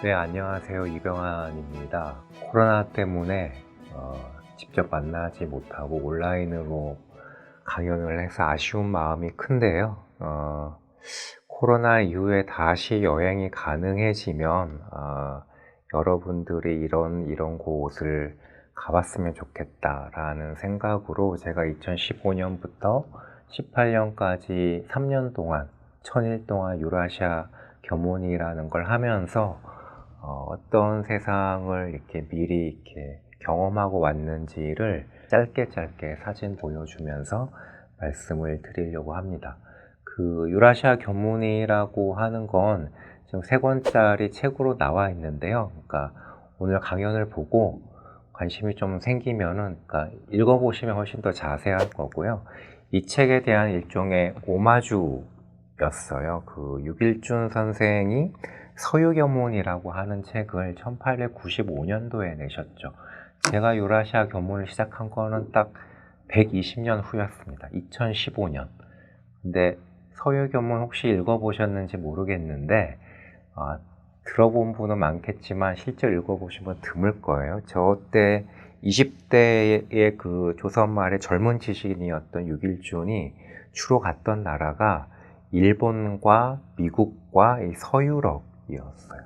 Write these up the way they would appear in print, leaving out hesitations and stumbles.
네, 안녕하세요. 이병환입니다. 코로나 때문에 직접 만나지 못하고 온라인으로 강연을 해서 아쉬운 마음이 큰데요. 코로나 이후에 다시 여행이 가능해지면 여러분들이 이런 곳을 가봤으면 좋겠다라는 생각으로 제가 2015년부터 18년까지 3년 동안 1000일 동안 유라시아 겸혼이라는 걸 하면서 어떤 세상을 이렇게 미리 이렇게 경험하고 왔는지를 짧게 사진 보여주면서 말씀을 드리려고 합니다. 그 유라시아 견문이라고 하는 건 지금 3권짜리 책으로 나와 있는데요. 그러니까 오늘 강연을 보고 관심이 좀 생기면은 그러니까 읽어보시면 훨씬 더 자세할 거고요. 이 책에 대한 일종의 오마주였어요. 그 유길준 선생이 서유견문이라고 하는 책을 1895년도에 내셨죠. 제가 유라시아 견문을 시작한 거는 딱 120년 후였습니다. 2015년. 근데 서유견문 혹시 읽어보셨는지 모르겠는데 들어본 분은 많겠지만 실제 읽어보신 분 드물 거예요. 저 때 20대의 그 조선 말의 젊은 지식인이었던 유길준이 주로 갔던 나라가 일본과 미국과 이 서유럽이었어요.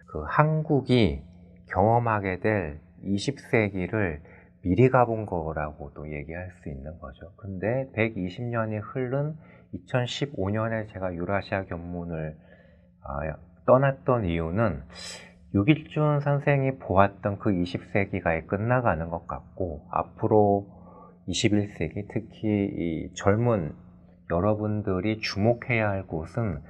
그 한국이 경험하게 될 20세기를 미리 가본 거라고도 얘기할 수 있는 거죠. 근데 120년이 흐른 2015년에 제가 유라시아 견문을 떠났던 이유는 유길준 선생이 보았던 그 20세기가 끝나가는 것 같고 앞으로 21세기 특히 이 젊은 여러분들이 주목해야 할 곳은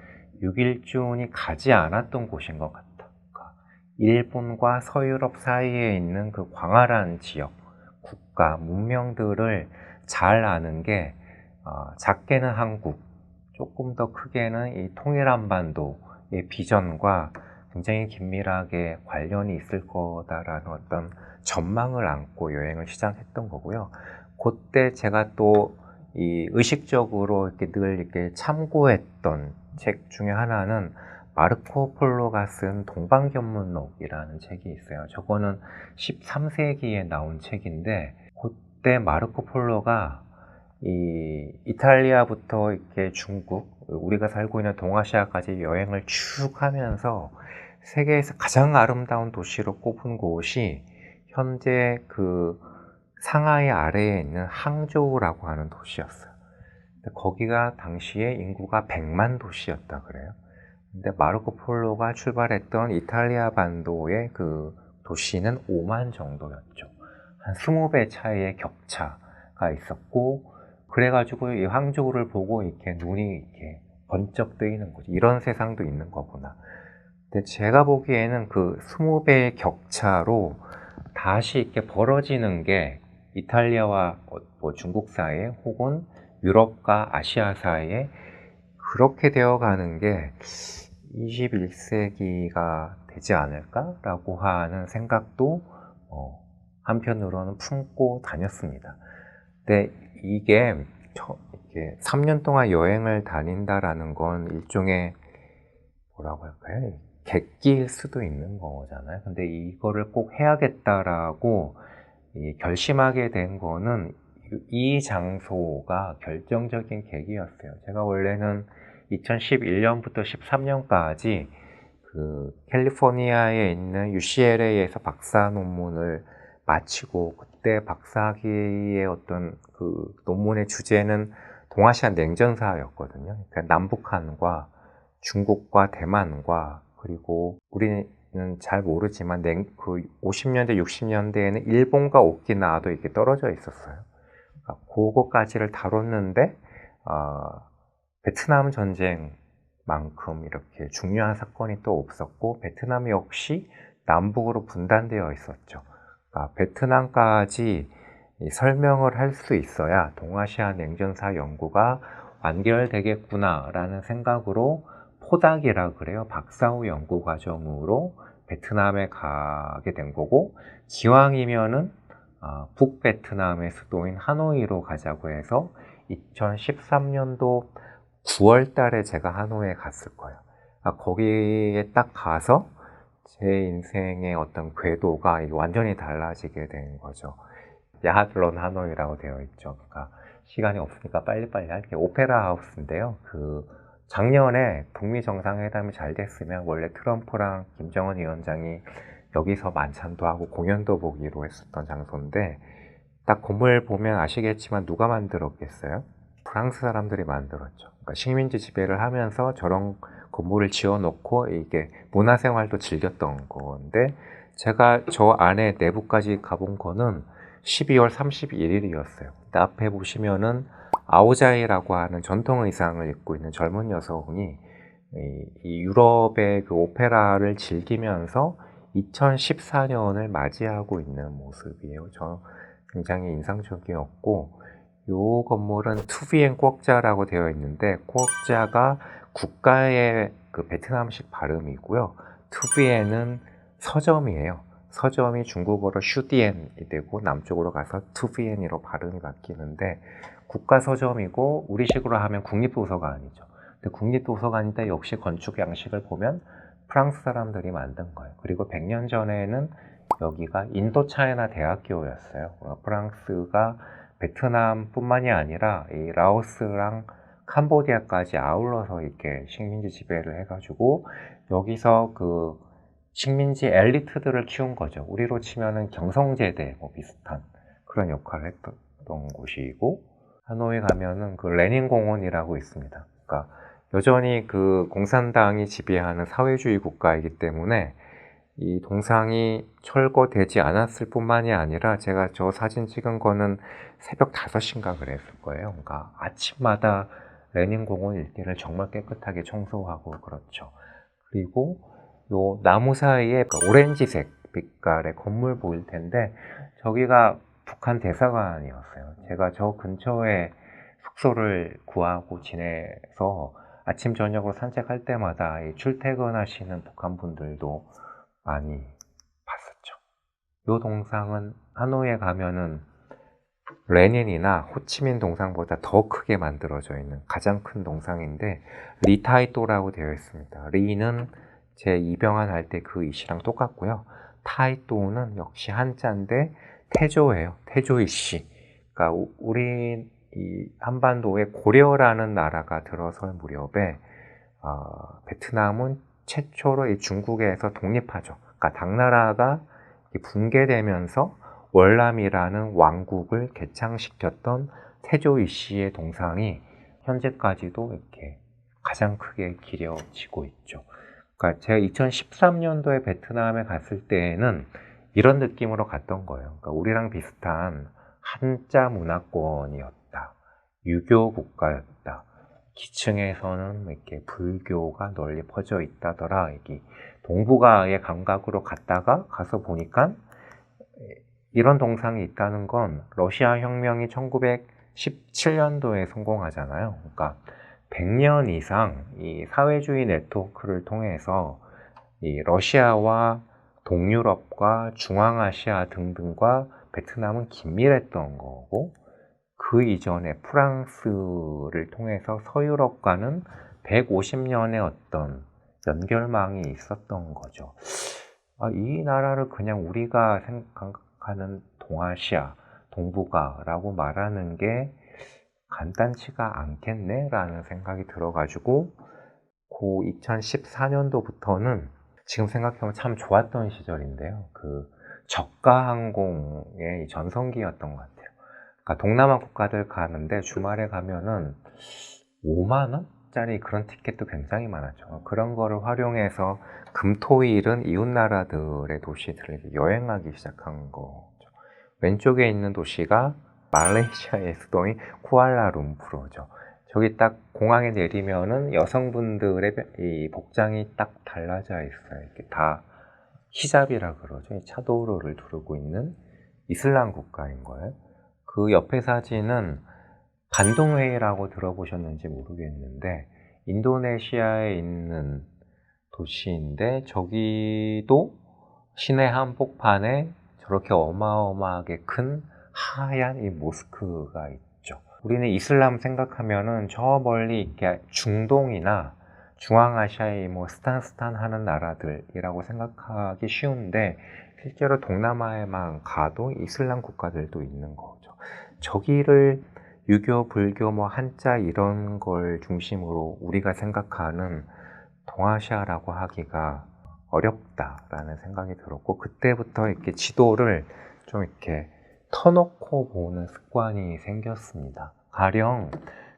유길준이 가지 않았던 곳인 것 같다. 그러니까 일본과 서유럽 사이에 있는 그 광활한 지역, 국가, 문명들을 잘 아는 게 작게는 한국, 조금 더 크게는 이 통일한반도의 비전과 굉장히 긴밀하게 관련이 있을 거다라는 어떤 전망을 안고 여행을 시작했던 거고요. 그때 제가 또 이 의식적으로 이렇게 늘 이렇게 참고했던 책 중에 하나는 마르코 폴로가 쓴 동방견문록이라는 책이 있어요. 저거는 13세기에 나온 책인데 그때 마르코 폴로가 이 이탈리아부터 이렇게 중국, 우리가 살고 있는 동아시아까지 여행을 쭉 하면서 세계에서 가장 아름다운 도시로 꼽은 곳이 현재 그 상하이 아래에 있는 항저우라고 하는 도시였어요. 근데 거기가 당시에 인구가 100만 도시였다 그래요. 근데 마르코 폴로가 출발했던 이탈리아 반도의 그 도시는 5만 정도였죠. 한 20배 차이의 격차가 있었고, 그래가지고 이 항저우를 보고 이렇게 눈이 이렇게 번쩍 뜨이는 거지. 이런 세상도 있는 거구나. 근데 제가 보기에는 그 20배의 격차로 다시 이렇게 벌어지는 게 이탈리아와 뭐 중국 사이에 혹은 유럽과 아시아 사이에 그렇게 되어가는 게 21세기가 되지 않을까라고 하는 생각도 한편으로는 품고 다녔습니다. 근데 이게 이렇게 3년 동안 여행을 다닌다라는 건 일종의 뭐라고 할까요? 객기일 수도 있는 거잖아요. 근데 이거를 꼭 해야겠다라고 결심하게 된 거는 이 장소가 결정적인 계기였어요. 제가 원래는 2011년부터 13년까지 그 캘리포니아에 있는 UCLA에서 박사 논문을 마치고 그때 박사학위의 어떤 그 논문의 주제는 동아시아 냉전사였거든요. 그러니까 남북한과 중국과 대만과 그리고 우리는 잘 모르지만 그 50년대, 60년대에는 일본과 오키나와도 이렇게 떨어져 있었어요. 그러니까 그거까지를 다뤘는데 베트남 전쟁만큼 이렇게 중요한 사건이 또 없었고 베트남이 역시 남북으로 분단되어 있었죠. 그러니까 베트남까지 설명을 할 수 있어야 동아시아 냉전사 연구가 완결되겠구나라는 생각으로 포닥이라 그래요. 박사후 연구 과정으로 베트남에 가게 된 거고 기왕이면은 북베트남의 수도인 하노이로 가자고 해서 2013년도 9월 달에 제가 하노이에 갔을 거예요. 거기에 딱 가서 제 인생의 어떤 궤도가 이게 완전히 달라지게 된 거죠. 야하드런 하노이라고 되어 있죠. 그러니까 시간이 없으니까 빨리빨리 할게요. 오페라 하우스인데요. 작년에 북미 정상회담이 잘 됐으면 원래 트럼프랑 김정은 위원장이 여기서 만찬도 하고 공연도 보기로 했었던 장소인데, 딱 건물 보면 아시겠지만 누가 만들었겠어요? 프랑스 사람들이 만들었죠. 그러니까 식민지 지배를 하면서 저런 건물을 지어놓고 이게 문화생활도 즐겼던 건데, 제가 저 안에 내부까지 가본 거는 12월 31일이었어요. 앞에 보시면은 아오자이라고 하는 전통 의상을 입고 있는 젊은 여성이 이 유럽의 그 오페라를 즐기면서 2014년을 맞이하고 있는 모습이에요. 저 굉장히 인상적이었고, 요 건물은 투비엔 꾸옥자라고 되어 있는데, 꾸옥자가 국가의 그 베트남식 발음이고요. 투비엔은 서점이에요. 서점이 중국어로 슈디엔이 되고 남쪽으로 가서 투비엔으로 발음이 바뀌는데, 국가 서점이고 우리식으로 하면 국립도서관이죠. 근데 국립도서관인데 역시 건축 양식을 보면 프랑스 사람들이 만든 거예요. 그리고 100년 전에는 여기가 인도차이나 대학교였어요. 프랑스가 베트남뿐만이 아니라 이 라오스랑 캄보디아까지 아울러서 이렇게 식민지 지배를 해가지고 여기서 그 식민지 엘리트들을 키운 거죠. 우리로 치면은 경성제대 뭐 비슷한 그런 역할을 했던 곳이고, 하노이 가면은 그 레닌 공원이라고 있습니다. 그러니까 여전히 그 공산당이 지배하는 사회주의 국가이기 때문에 이 동상이 철거되지 않았을 뿐만이 아니라, 제가 저 사진 찍은 거는 새벽 5시인가 그랬을 거예요. 그러니까 아침마다 레닌 공원 일대를 정말 깨끗하게 청소하고 그렇죠. 그리고 요 나무 사이에 오렌지색 빛깔의 건물 보일 텐데, 저기가 북한 대사관이었어요. 제가 저 근처에 숙소를 구하고 지내서 아침 저녁으로 산책할 때마다 출퇴근하시는 북한 분들도 많이 봤었죠. 요 동상은 하노이에 가면은 레닌이나 호치민 동상보다 더 크게 만들어져 있는 가장 큰 동상인데, 리타이또라고 되어 있습니다. 리는 제 이병환 할 때 그 이씨랑 똑같고요. 타이또는 역시 한자인데 태조예요. 태조이 씨. 그러니까 우리 이 한반도에 고려라는 나라가 들어설 무렵에 베트남은 최초로 이 중국에서 독립하죠. 그러니까 당나라가 붕괴되면서 월남이라는 왕국을 개창시켰던 태조이 씨의 동상이 현재까지도 이렇게 가장 크게 기려지고 있죠. 그러니까 제가 2013년도에 베트남에 갔을 때에는 이런 느낌으로 갔던 거예요. 그러니까 우리랑 비슷한 한자 문화권이었다. 유교 국가였다. 기층에서는 이렇게 불교가 널리 퍼져 있다더라. 이게 동북아의 감각으로 가서 보니까 이런 동상이 있다는 건 러시아 혁명이 1917년도에 성공하잖아요. 그러니까 100년 이상 이 사회주의 네트워크를 통해서 이 러시아와 동유럽과 중앙아시아 등등과 베트남은 긴밀했던 거고, 그 이전에 프랑스를 통해서 서유럽과는 150년의 어떤 연결망이 있었던 거죠. 이 나라를 그냥 우리가 생각하는 동아시아, 동북아라고 말하는 게 간단치가 않겠네 라는 생각이 들어가지고, 그 2014년도부터는 지금 생각해보면 참 좋았던 시절인데요. 그 저가 항공의 전성기였던 것 같아요. 그러니까 동남아 국가들 가는데 주말에 가면은 5만원짜리 그런 티켓도 굉장히 많았죠. 그런 거를 활용해서 금토일은 이웃 나라들의 도시들을 여행하기 시작한 거죠. 왼쪽에 있는 도시가 말레이시아의 수도인 쿠알라룸푸르죠. 저기 딱 공항에 내리면은 여성분들의 이 복장이 딱 달라져 있어요. 이렇게 다 히잡이라 그러죠. 차도르를 두르고 있는 이슬람 국가인 거예요. 그 옆에 사진은 반동웨이라고 들어보셨는지 모르겠는데, 인도네시아에 있는 도시인데, 저기도 시내 한복판에 저렇게 어마어마하게 큰 하얀 이 모스크가 있죠. 우리는 이슬람 생각하면은 저 멀리 이렇게 중동이나 중앙아시아의 뭐 스탄스탄 하는 나라들이라고 생각하기 쉬운데 실제로 동남아에만 가도 이슬람 국가들도 있는 거죠. 저기를 유교, 불교, 뭐 한자 이런 걸 중심으로 우리가 생각하는 동아시아라고 하기가 어렵다라는 생각이 들었고, 그때부터 이렇게 지도를 좀 이렇게 터놓고 보는 습관이 생겼습니다. 가령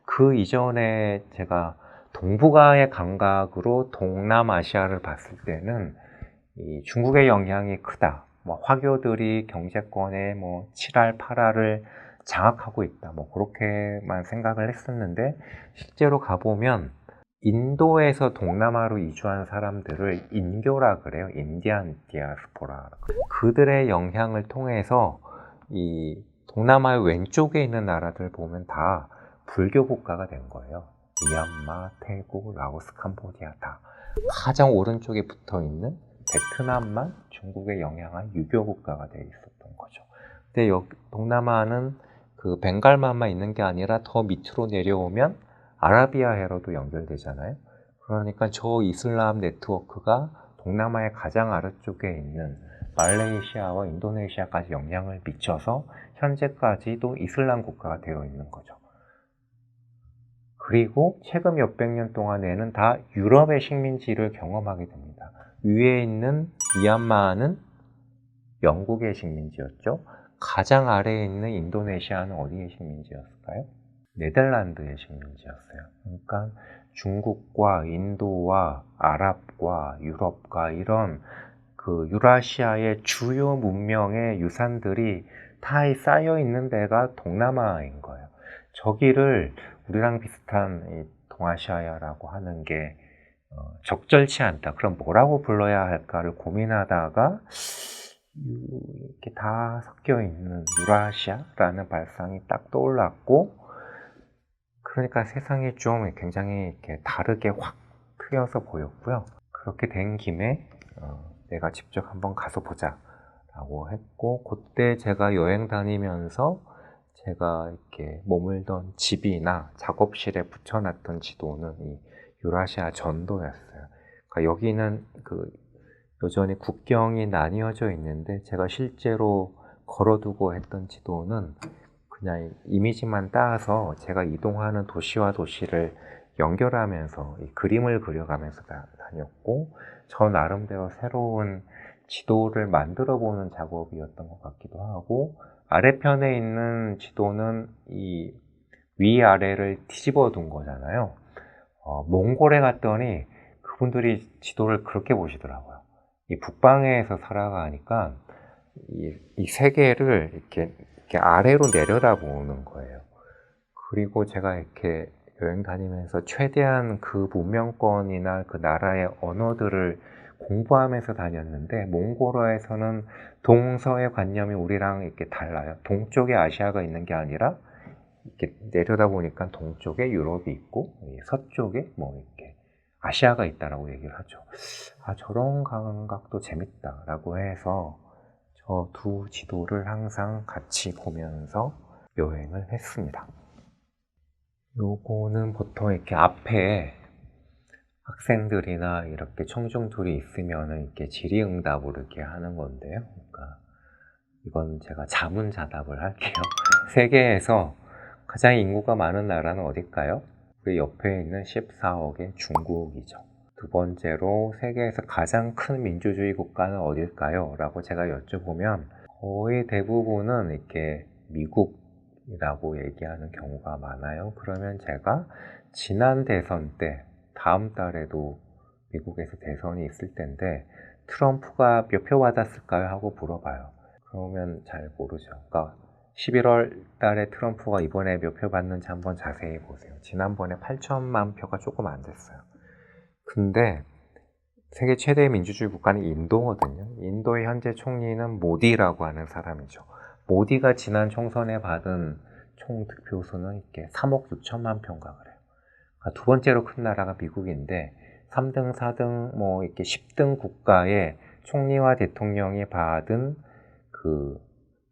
그 이전에 제가 동북아의 감각으로 동남아시아를 봤을 때는 이 중국의 영향이 크다. 뭐 화교들이 경제권의 뭐 7할, 8할을 장악하고 있다. 뭐 그렇게만 생각을 했었는데 실제로 가보면 인도에서 동남아로 이주한 사람들을 인교라 그래요. 인디안 디아스포라. 그들의 영향을 통해서 이 동남아의 왼쪽에 있는 나라들 보면 다 불교 국가가 된 거예요. 미얀마, 태국, 라오스, 캄보디아 다. 가장 오른쪽에 붙어 있는 베트남만 중국의 영향한 유교 국가가 되어 있었던 거죠. 근데 여기 동남아는 그 벵갈만만 있는 게 아니라 더 밑으로 내려오면 아라비아해로도 연결되잖아요. 그러니까 저 이슬람 네트워크가 동남아의 가장 아래쪽에 있는 말레이시아와 인도네시아까지 영향을 미쳐서 현재까지도 이슬람 국가가 되어 있는 거죠. 그리고 최근 몇백 년 동안에는 다 유럽의 식민지를 경험하게 됩니다. 위에 있는 미얀마는 영국의 식민지였죠. 가장 아래에 있는 인도네시아는 어디의 식민지였을까요? 네덜란드의 식민지였어요. 그러니까 중국과 인도와 아랍과 유럽과 이런 그 유라시아의 주요 문명의 유산들이 다 쌓여 있는 데가 동남아인 거예요. 저기를 우리랑 비슷한 이 동아시아라고 하는 게 적절치 않다. 그럼 뭐라고 불러야 할까를 고민하다가 이렇게 다 섞여 있는 유라시아라는 발상이 딱 떠올랐고, 그러니까 세상이 좀 굉장히 이렇게 다르게 확 트여서 보였고요. 그렇게 된 김에 내가 직접 한번 가서 보자 라고 했고, 그때 제가 여행 다니면서 제가 이렇게 머물던 집이나 작업실에 붙여놨던 지도는 이 유라시아 전도였어요. 그러니까 여기는 그 여전히 국경이 나뉘어져 있는데 제가 실제로 걸어두고 했던 지도는 그냥 이미지만 따서 제가 이동하는 도시와 도시를 연결하면서 이 그림을 그려가면서 다녔고, 저 나름대로 새로운 지도를 만들어 보는 작업이었던 것 같기도 하고, 아래편에 있는 지도는 이 위아래를 뒤집어 둔 거잖아요. 몽골에 갔더니 그분들이 지도를 그렇게 보시더라고요. 이 북방에서 살아가니까 이 세계를 이렇게 아래로 내려다보는 거예요. 그리고 제가 이렇게 여행 다니면서 최대한 그 문명권이나 그 나라의 언어들을 공부하면서 다녔는데, 몽골어에서는 동서의 관념이 우리랑 이렇게 달라요. 동쪽에 아시아가 있는 게 아니라 이렇게 내려다 보니까 동쪽에 유럽이 있고 서쪽에 뭐 이렇게 아시아가 있다라고 얘기를 하죠. 아, 저런 감각도 재밌다라고 해서 저 두 지도를 항상 같이 보면서 여행을 했습니다. 요거는 보통 이렇게 앞에 학생들이나 이렇게 청중들이 있으면은 이렇게 질의응답을 이렇게 하는 건데요. 그러니까 이건 제가 자문자답을 할게요. 세계에서 가장 인구가 많은 나라는 어딜까요? 그 옆에 있는 14억의 중국이죠. 두 번째로 세계에서 가장 큰 민주주의 국가는 어딜까요? 라고 제가 여쭤보면 거의 대부분은 이렇게 미국이라고 얘기하는 경우가 많아요. 그러면 제가 지난 대선 때, 다음 달에도 미국에서 대선이 있을 텐데 트럼프가 몇 표 받았을까요? 하고 물어봐요. 그러면 잘 모르죠. 그러니까 11월 달에 트럼프가 이번에 몇 표 받는지 한번 자세히 보세요. 지난번에 8천만 표가 조금 안 됐어요. 근데 세계 최대의 민주주의 국가는 인도거든요. 인도의 현재 총리는 모디라고 하는 사람이죠. 모디가 지난 총선에 받은 총 득표수는 이렇게 3억 6천만 표인가 그래요. 그러니까 두 번째로 큰 나라가 미국인데 3등, 4등, 뭐 이렇게 10등 국가의 총리와 대통령이 받은 그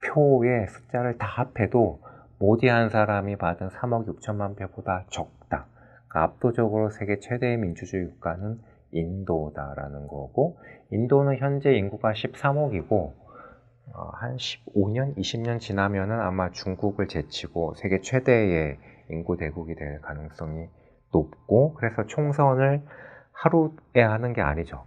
표의 숫자를 다 합해도 모디 한 사람이 받은 3억 6천만 표보다 적다. 그러니까 압도적으로 세계 최대의 민주주의 국가는 인도다라는 거고, 인도는 현재 인구가 13억이고 한 15년, 20년 지나면은 아마 중국을 제치고 세계 최대의 인구 대국이 될 가능성이 높고, 그래서 총선을 하루에 하는 게 아니죠.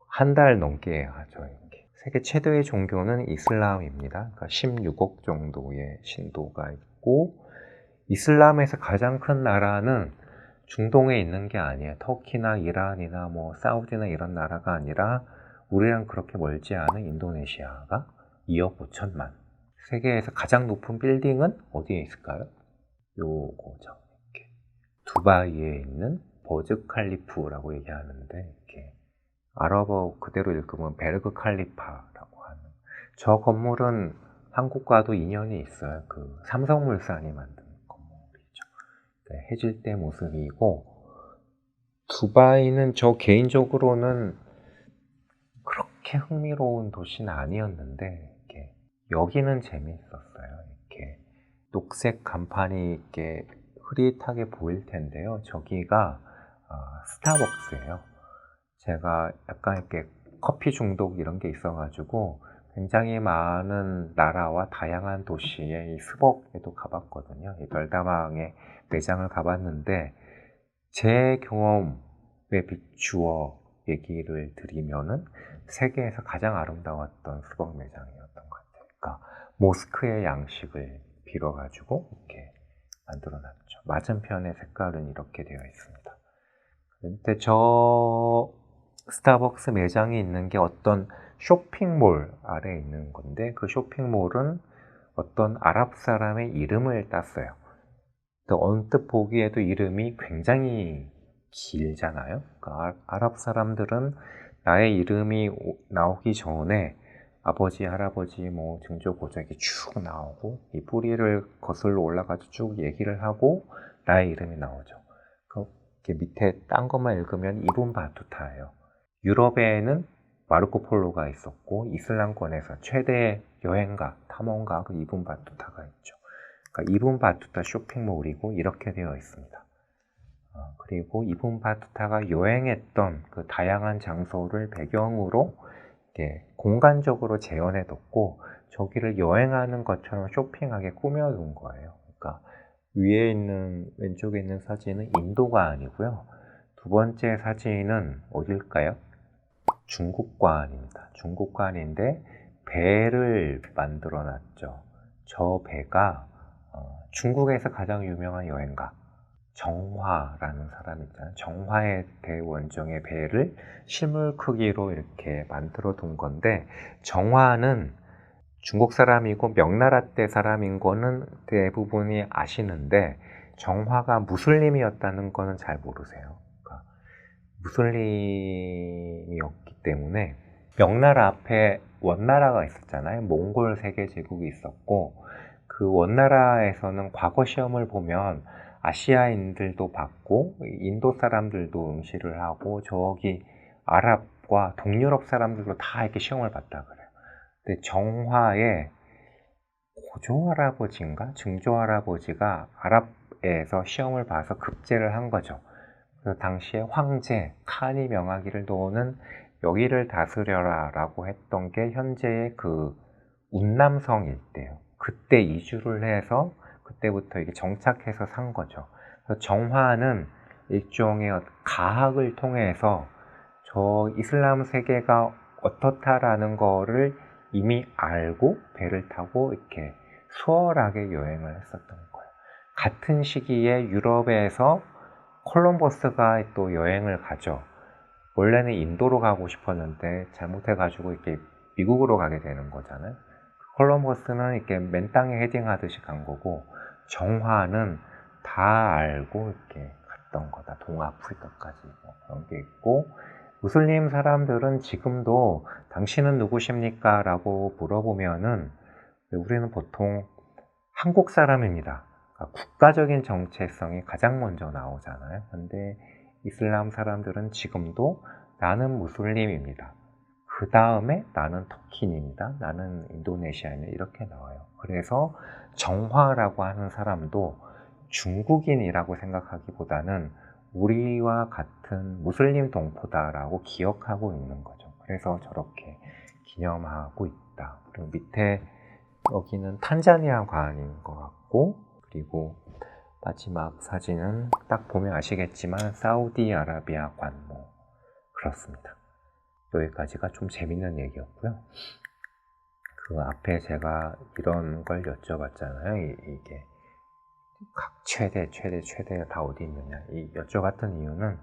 한 달 넘게 하죠. 이렇게. 세계 최대의 종교는 이슬람입니다. 그러니까 16억 정도의 신도가 있고, 이슬람에서 가장 큰 나라는 중동에 있는 게 아니에요. 터키나 이란이나 뭐 사우디나 이런 나라가 아니라 우리랑 그렇게 멀지 않은 인도네시아가 2억 5천만. 세계에서 가장 높은 빌딩은 어디에 있을까요? 요거죠. 이렇게. 두바이에 있는 버즈 칼리프라고 얘기하는데, 이렇게 아랍어 그대로 읽으면 베르그 칼리파라고 하는. 저 건물은 한국과도 인연이 있어요. 그 삼성물산이 만든 건물이죠. 네, 해질 때 모습이고, 두바이는 저 개인적으로는 그렇게 흥미로운 도시는 아니었는데, 이렇게 여기는 재미있었어요. 이렇게 녹색 간판이 이렇게 흐릿하게 보일 텐데요. 저기가 스타벅스예요. 제가 약간 이렇게 커피 중독 이런 게 있어가지고 굉장히 많은 나라와 다양한 도시의 이 스벅에도 가봤거든요. 이 별다방의 매장을 가봤는데, 제 경험에 비추어 얘기를 드리면은 세계에서 가장 아름다웠던 스벅 매장이었던 것 같아요. 그러니까 모스크의 양식을 빌어가지고 이렇게 만들어놨죠. 맞은편의 색깔은 이렇게 되어 있습니다. 근데 저 스타벅스 매장이 있는 게 어떤 쇼핑몰 아래에 있는 건데, 그 쇼핑몰은 어떤 아랍 사람의 이름을 땄어요. 언뜻 보기에도 이름이 굉장히 길잖아요. 그러니까 아랍 사람들은 나의 이름이 나오기 전에 아버지, 할아버지, 뭐 증조, 고작이 쭉 나오고, 이 뿌리를 거슬러 올라가서 쭉 얘기를 하고 나의 이름이 나오죠. 그 밑에 딴 것만 읽으면 이분 바투타예요. 유럽에는 마르코 폴로가 있었고, 이슬람권에서 최대 여행가, 탐험가 그 이분 바투타가 있죠. 그러니까 이분 바투타 쇼핑몰이고 이렇게 되어 있습니다. 그리고 이분 바투타가 여행했던 그 다양한 장소를 배경으로 이렇게 공간적으로 재현해 뒀고, 저기를 여행하는 것처럼 쇼핑하게 꾸며 놓은 거예요. 그러니까 위에 있는, 왼쪽에 있는 사진은 인도가 아니고요. 두 번째 사진은 어딜까요? 중국관입니다. 중국관인데 배를 만들어 놨죠. 저 배가 중국에서 가장 유명한 여행가 정화라는 사람 있잖아요. 정화의 대원정의 배를 실물 크기로 이렇게 만들어 둔 건데, 정화는 중국 사람이고 명나라 때 사람인 거는 대부분이 아시는데, 정화가 무슬림이었다는 거는 잘 모르세요. 그러니까 무슬림이었기 때문에, 명나라 앞에 원나라가 있었잖아요. 몽골 세계 제국이 있었고, 그 원나라에서는 과거 시험을 보면 아시아인들도 받고 인도 사람들도 응시를 하고 저기 아랍과 동유럽 사람들도 다 이렇게 시험을 봤다 그래요. 근데 정화의 고조 할아버지인가 증조 할아버지가 아랍에서 시험을 봐서 급제를 한 거죠. 그래서 당시에 황제 칸이 명하기를 너는 여기를 다스려라 라고 했던 게 현재의 그 운남성 일대요. 그때 이주를 해서 그때부터 이게 정착해서 산 거죠. 그래서 정화는 일종의 가학을 통해서 저 이슬람 세계가 어떻다라는 거를 이미 알고 배를 타고 이렇게 수월하게 여행을 했었던 거예요. 같은 시기에 유럽에서 콜럼버스가 또 여행을 가죠. 원래는 인도로 가고 싶었는데 잘못해가지고 이렇게 미국으로 가게 되는 거잖아요. 콜럼버스는 이렇게 맨 땅에 헤딩하듯이 간 거고, 정화는 다 알고 이렇게 갔던 거다. 동아프리카까지 뭐 그런 게 있고, 무슬림 사람들은 지금도 당신은 누구십니까? 라고 물어보면은 우리는 보통 한국 사람입니다. 그러니까 국가적인 정체성이 가장 먼저 나오잖아요. 근데 이슬람 사람들은 지금도 나는 무슬림입니다. 그 다음에 나는 터키인입니다. 나는 인도네시아인입니다. 이렇게 나와요. 그래서 정화라고 하는 사람도 중국인이라고 생각하기보다는 우리와 같은 무슬림 동포다라고 기억하고 있는 거죠. 그래서 저렇게 기념하고 있다. 그리고 밑에 여기는 탄자니아 관인 것 같고, 그리고 마지막 사진은 딱 보면 아시겠지만 사우디아라비아 관, 뭐 그렇습니다. 여기까지가 좀 재밌는 얘기였고요. 그 앞에 제가 이런 걸 여쭤봤잖아요. 이게 각 최대가 다 어디 있느냐. 이 여쭤봤던 이유는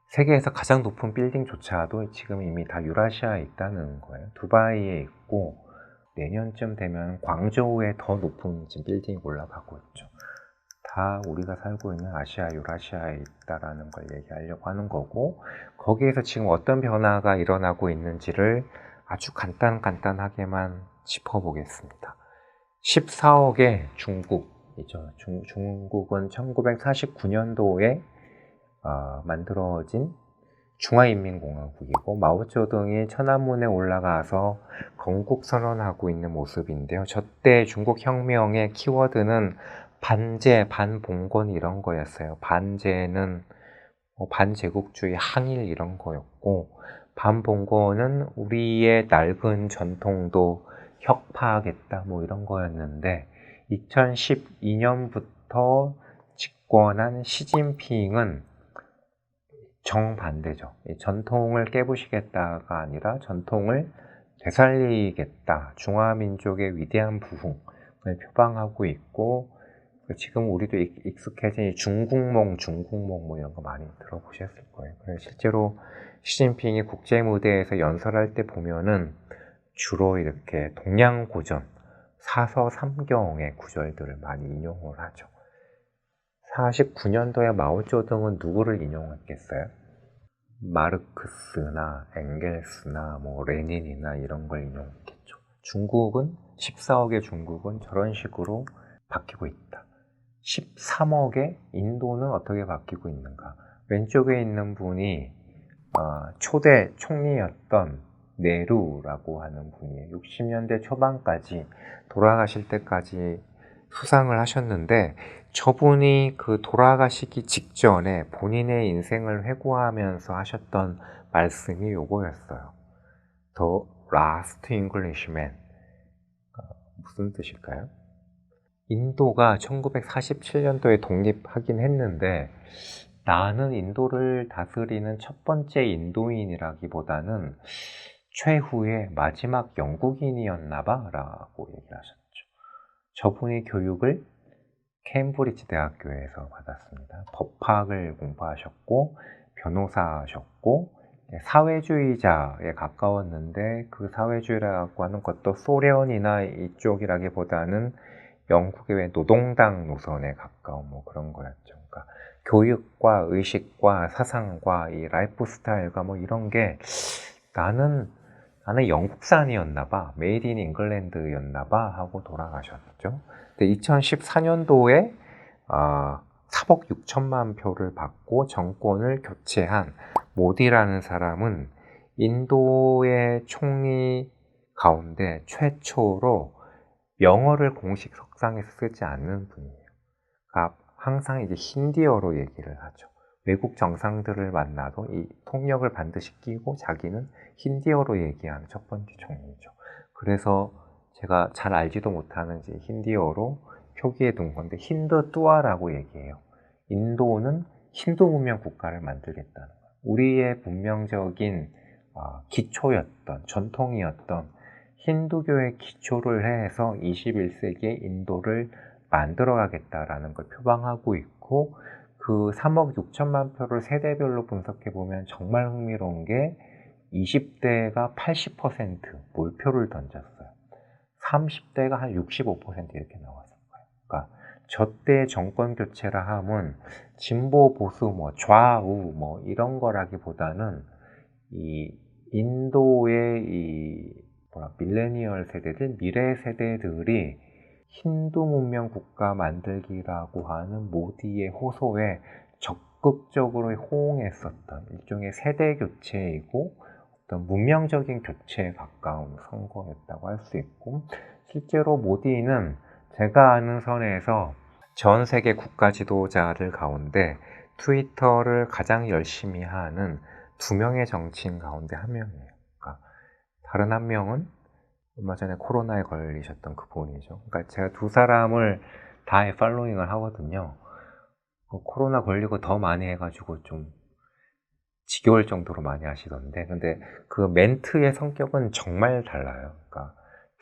세계에서 가장 높은 빌딩조차도 지금 이미 다 유라시아에 있다는 거예요. 두바이에 있고 내년쯤 되면 광저우에 더 높은 지금 빌딩이 올라가고 있죠. 다 우리가 살고 있는 아시아, 유라시아에 있다라는 걸 얘기하려고 하는 거고, 거기에서 지금 어떤 변화가 일어나고 있는지를 아주 간단하게만 짚어보겠습니다. 14억의 중국이죠. 중국은 1949년도에 만들어진 중화인민공화국이고, 마오쩌둥이 천안문에 올라가서 건국선언하고 있는 모습인데요. 저때 중국 혁명의 키워드는 반제, 반봉건 이런 거였어요. 반제는 반제국주의, 항일 이런 거였고, 반봉건은 우리의 낡은 전통도 혁파하겠다 뭐 이런 거였는데, 2012년부터 집권한 시진핑은 정반대죠. 전통을 깨부시겠다가 아니라 전통을 되살리겠다. 중화민족의 위대한 부흥을 표방하고 있고, 지금 우리도 익숙해진 중국몽 뭐 이런 거 많이 들어보셨을 거예요. 그래서 실제로 시진핑이 국제 무대에서 연설할 때 보면은 주로 이렇게 동양고전, 사서 삼경의 구절들을 많이 인용을 하죠. 49년도에 마오쩌둥은 누구를 인용했겠어요? 마르크스나 엥겔스나 뭐 레닌이나 이런 걸 인용했겠죠. 중국은 14억의 중국은 저런 식으로 바뀌고 있다. 13억의 인도는 어떻게 바뀌고 있는가? 왼쪽에 있는 분이 초대 총리였던 네루라고 하는 분이에요. 60년대 초반까지 돌아가실 때까지 수상을 하셨는데, 저분이 그 돌아가시기 직전에 본인의 인생을 회고하면서 하셨던 말씀이 요거였어요. The Last Englishman. 무슨 뜻일까요? 인도가 1947년도에 독립하긴 했는데, 나는 인도를 다스리는 첫 번째 인도인이라기보다는 최후의 마지막 영국인이었나 봐 라고 얘기를 하셨죠. 저분이 교육을 케임브리지 대학교에서 받았습니다. 법학을 공부하셨고, 변호사하셨고, 사회주의자에 가까웠는데, 그 사회주의라고 하는 것도 소련이나 이쪽이라기보다는 영국의 왜 노동당 노선에 가까운 뭐 그런 거였죠. 그러니까 교육과 의식과 사상과 이 라이프 스타일과 뭐 이런 게 나는 영국산이었나 봐, 메이드 인 잉글랜드였나 봐 하고 돌아가셨죠. 근데 2014년도에 3억 6천만 표를 받고 정권을 교체한 모디라는 사람은 인도의 총리 가운데 최초로 영어를 공식 석상에서 쓰지 않는 분이에요. 그러니까 항상 이제 힌디어로 얘기를 하죠. 외국 정상들을 만나도 이 통역을 반드시 끼고 자기는 힌디어로 얘기하는 첫 번째 총리죠. 그래서 제가 잘 알지도 못하는 이제 힌디어로 표기해 둔 건데, 힌두 뚜아라고 얘기해요. 인도는 힌두 문명 국가를 만들겠다는 거예요. 우리의 문명적인 기초였던, 전통이었던 힌두교의 기초를 해서 21세기의 인도를 만들어가겠다라는 걸 표방하고 있고, 그 3억 6천만 표를 세대별로 분석해보면 정말 흥미로운 게 20대가 80% 몰표를 던졌어요. 30대가 한 65% 이렇게 나왔을 거예요. 그러니까 저때 정권 교체라 함은 진보 보수 뭐 좌우 뭐 이런 거라기보다는 이 인도의 이 밀레니얼 세대들, 미래 세대들이 힌두 문명 국가 만들기라고 하는 모디의 호소에 적극적으로 호응했었던 일종의 세대 교체이고 어떤 문명적인 교체에 가까운 선거였다고 할 수 있고, 실제로 모디는 제가 아는 선에서 전 세계 국가 지도자들 가운데 트위터를 가장 열심히 하는 2명의 정치인 가운데 1명이에요. 그러니까 다른 1명은 얼마 전에 코로나에 걸리셨던 그분이죠. 그러니까 제가 2사람을 다 팔로잉을 하거든요. 코로나 걸리고 더 많이 해가지고 좀 지겨울 정도로 많이 하시던데, 근데 그 멘트의 성격은 정말 달라요. 그러니까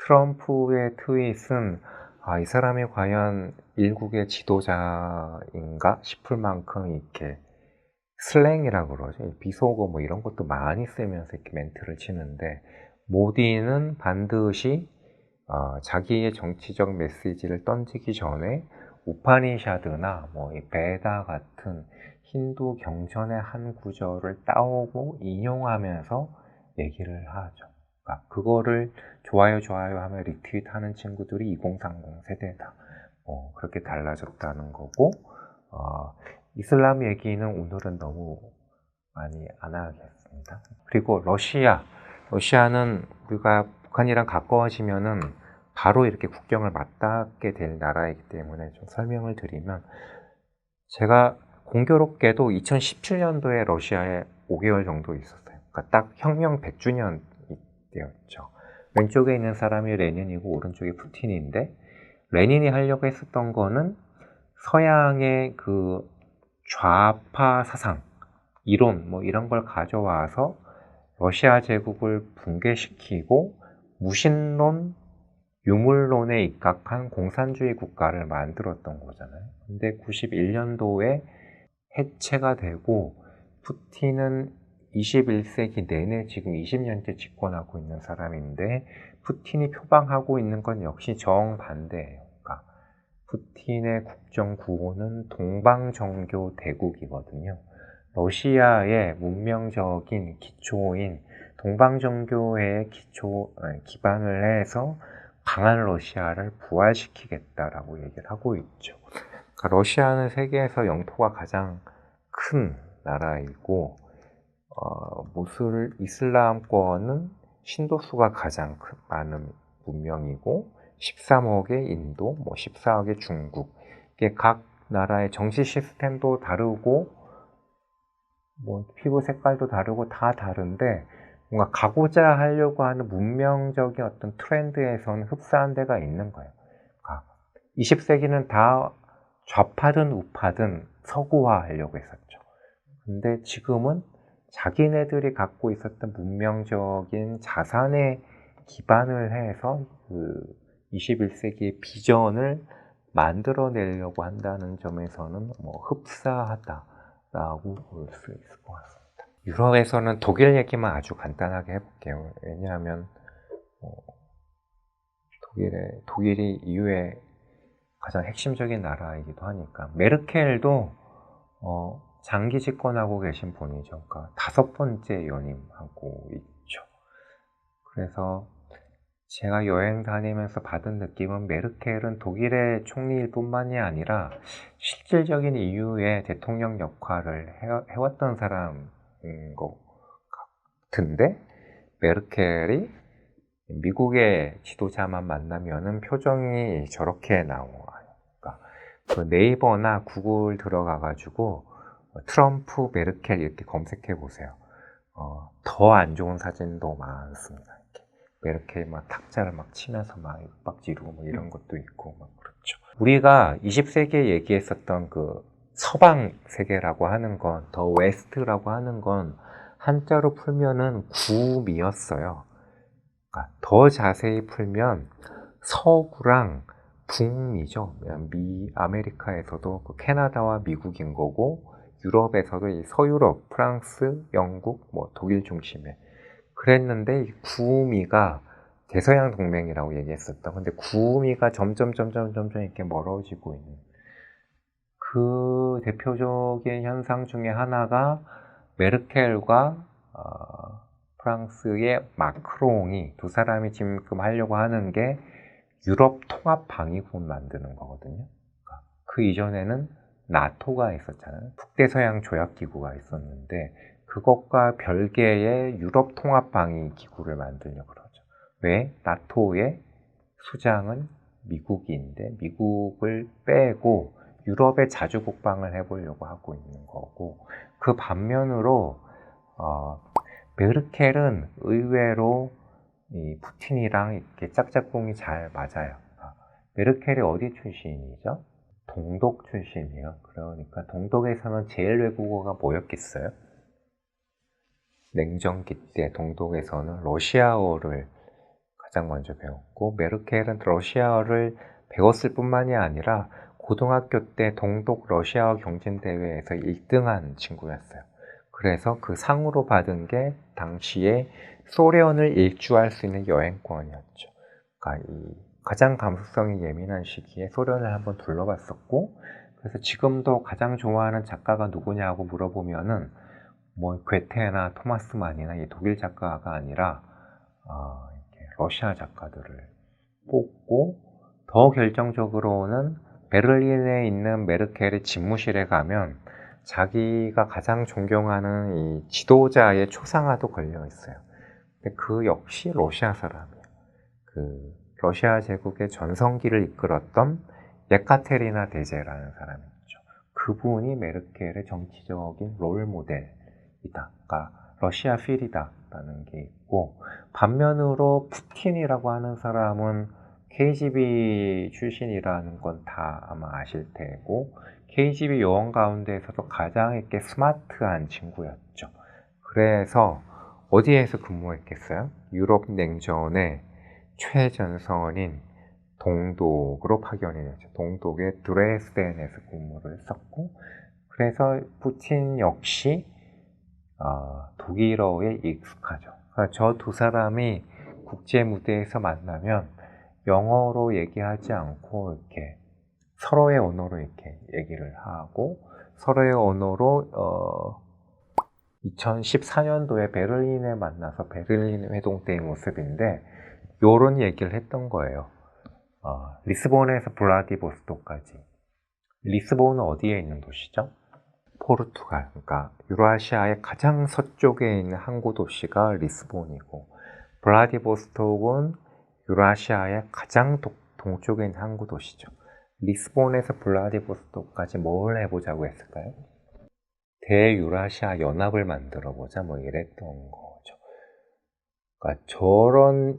트럼프의 트윗은 이 사람이 과연 일국의 지도자인가 싶을 만큼 이렇게 슬랭이라고 그러죠. 비속어 뭐 이런 것도 많이 쓰면서 이렇게 멘트를 치는데, 모디는 반드시 자기의 정치적 메시지를 던지기 전에 우파니샤드나 뭐 이 베다 같은 힌두 경전의 한 구절을 따오고 인용하면서 얘기를 하죠. 그러니까 그거를 좋아요 하며 리트윗하는 친구들이 2030 세대다. 그렇게 달라졌다는 거고, 이슬람 얘기는 오늘은 너무 많이 안 하겠습니다. 그리고 러시아는 우리가 북한이랑 가까워지면은 바로 이렇게 국경을 맞닿게 될 나라이기 때문에 좀 설명을 드리면, 제가 공교롭게도 2017년도에 러시아에 5개월 정도 있었어요. 그러니까 딱 혁명 100주년 때였죠. 왼쪽에 있는 사람이 레닌이고 오른쪽이 푸틴인데, 레닌이 하려고 했었던 거는 서양의 그 좌파 사상, 이론 뭐 이런 걸 가져와서 러시아 제국을 붕괴시키고 무신론, 유물론에 입각한 공산주의 국가를 만들었던 거잖아요. 근데 91년도에 해체가 되고, 푸틴은 21세기 내내 지금 20년째 집권하고 있는 사람인데, 푸틴이 표방하고 있는 건 역시 정반대예요. 그러니까 푸틴의 국정 구호는 동방정교 대국이거든요. 러시아의 문명적인 기초인 동방정교에 기반을 해서 강한 러시아를 부활시키겠다라고 얘기를 하고 있죠. 그러니까 러시아는 세계에서 영토가 가장 큰 나라이고, 이슬람권은 신도수가 가장 많은 문명이고, 13억의 인도, 14억의 중국, 이게 각 나라의 정치 시스템도 다르고, 피부 색깔도 다르고 다 다른데, 뭔가 가고자 하려고 하는 문명적인 어떤 트렌드에서는 흡사한 데가 있는 거예요. 그러니까 20세기는 다 좌파든 우파든 서구화하려고 했었죠. 근데 지금은 자기네들이 갖고 있었던 문명적인 자산에 기반을 해서 그 21세기의 비전을 만들어내려고 한다는 점에서는 흡사하다라고 볼 수 있을 것 같습니다. 유럽에서는 독일 얘기만 아주 간단하게 해볼게요. 왜냐하면 독일이 EU의 가장 핵심적인 나라이기도 하니까. 메르켈도 장기 집권하고 계신 분이죠. 그러니까 5번째 연임하고 있죠. 그래서 제가 여행 다니면서 받은 느낌은, 메르켈은 독일의 총리일 뿐만이 아니라 실질적인 EU의 대통령 역할을 해왔던 사람인 것 같은데, 메르켈이 미국의 지도자만 만나면은 표정이 저렇게 나와요. 그러니까 그 네이버나 구글 들어가가지고 트럼프, 메르켈 이렇게 검색해 보세요. 더 안 좋은 사진도 많습니다. 이렇게 메르켈 막 탁자를 막 치면서 막 윽박지르고 이런 것도 있고 그렇죠. 우리가 20세기에 얘기했었던 그 서방 세계라고 하는 건, 더 웨스트라고 하는 건 한자로 풀면은 구미였어요. 그러니까 더 자세히 풀면 서구랑 북미죠. 아메리카에서도 그 캐나다와 미국인 거고, 유럽에서도 이 서유럽, 프랑스, 영국, 독일 중심에 그랬는데, 구미가 대서양 동맹이라고 얘기했었다. 근데 구미가 점점 이렇게 멀어지고 있는 그 대표적인 현상 중에 하나가, 메르켈과 프랑스의 마크롱이, 2사람이 지금 하려고 하는 게 유럽 통합 방위군 만드는 거거든요. 그 이전에는 나토가 있었잖아요. 북대서양 조약기구가 있었는데, 그것과 별개의 유럽 통합 방위 기구를 만들려고 그러죠. 왜? 나토의 수장은 미국인데, 미국을 빼고 유럽에 자주 국방을 해보려고 하고 있는 거고, 그 반면으로 메르켈은 의외로 이 푸틴이랑 이렇게 짝짝꿍이 잘 맞아요. 메르켈이 어디 출신이죠? 동독 출신이에요. 그러니까 동독에서는 제일 외국어가 뭐였겠어요? 냉전기 때 동독에서는 러시아어를 가장 먼저 배웠고, 메르켈은 러시아어를 배웠을 뿐만이 아니라 고등학교 때 동독 러시아어 경진대회에서 1등한 친구였어요. 그래서 그 상으로 받은 게 당시에 소련을 일주할 수 있는 여행권이었죠. 그러니까 이 가장 감수성이 예민한 시기에 소련을 한번 둘러봤었고, 그래서 지금도 가장 좋아하는 작가가 누구냐고 물어보면은 뭐 괴테나 토마스 만이나 이 독일 작가가 아니라 이렇게 러시아 작가들을 뽑고, 더 결정적으로는 베를린에 있는 메르켈의 집무실에 가면 자기가 가장 존경하는 이 지도자의 초상화도 걸려 있어요. 근데 그 역시 러시아 사람이에요. 그 러시아 제국의 전성기를 이끌었던 예카테리나 대제라는 사람이 있죠. 그분이 메르켈의 정치적인 롤 모델이다. 그러니까 러시아 필이다라는 게 있고, 반면으로 푸틴이라고 하는 사람은 KGB 출신이라는 건 다 아마 아실 테고, KGB 요원 가운데에서도 가장 이렇게 스마트한 친구였죠. 그래서 어디에서 근무했겠어요? 유럽 냉전의 최전선인 동독으로 파견이 됐죠. 동독의 드레스덴에서 근무를 했었고, 그래서 푸틴 역시 독일어에 익숙하죠. 그러니까 저 두 사람이 국제 무대에서 만나면 영어로 얘기하지 않고 이렇게 서로의 언어로 이렇게 얘기를 하고, 서로의 언어로 2014년도에 베를린에 만나서 베를린 회동 때의 모습인데, 요런 얘기를 했던 거예요. 리스본에서 블라디보스토크까지. 리스본은 어디에 있는 도시죠? 포르투갈. 그러니까 유라시아의 가장 서쪽에 있는 항구 도시가 리스본이고, 블라디보스톡은 유라시아의 가장 동쪽에 있는 항구 도시죠. 리스본에서 블라디보스톡까지 뭘 해보자고 했을까요? 대유라시아 연합을 만들어 보자, 뭐 이랬던 거죠. 그러니까 저런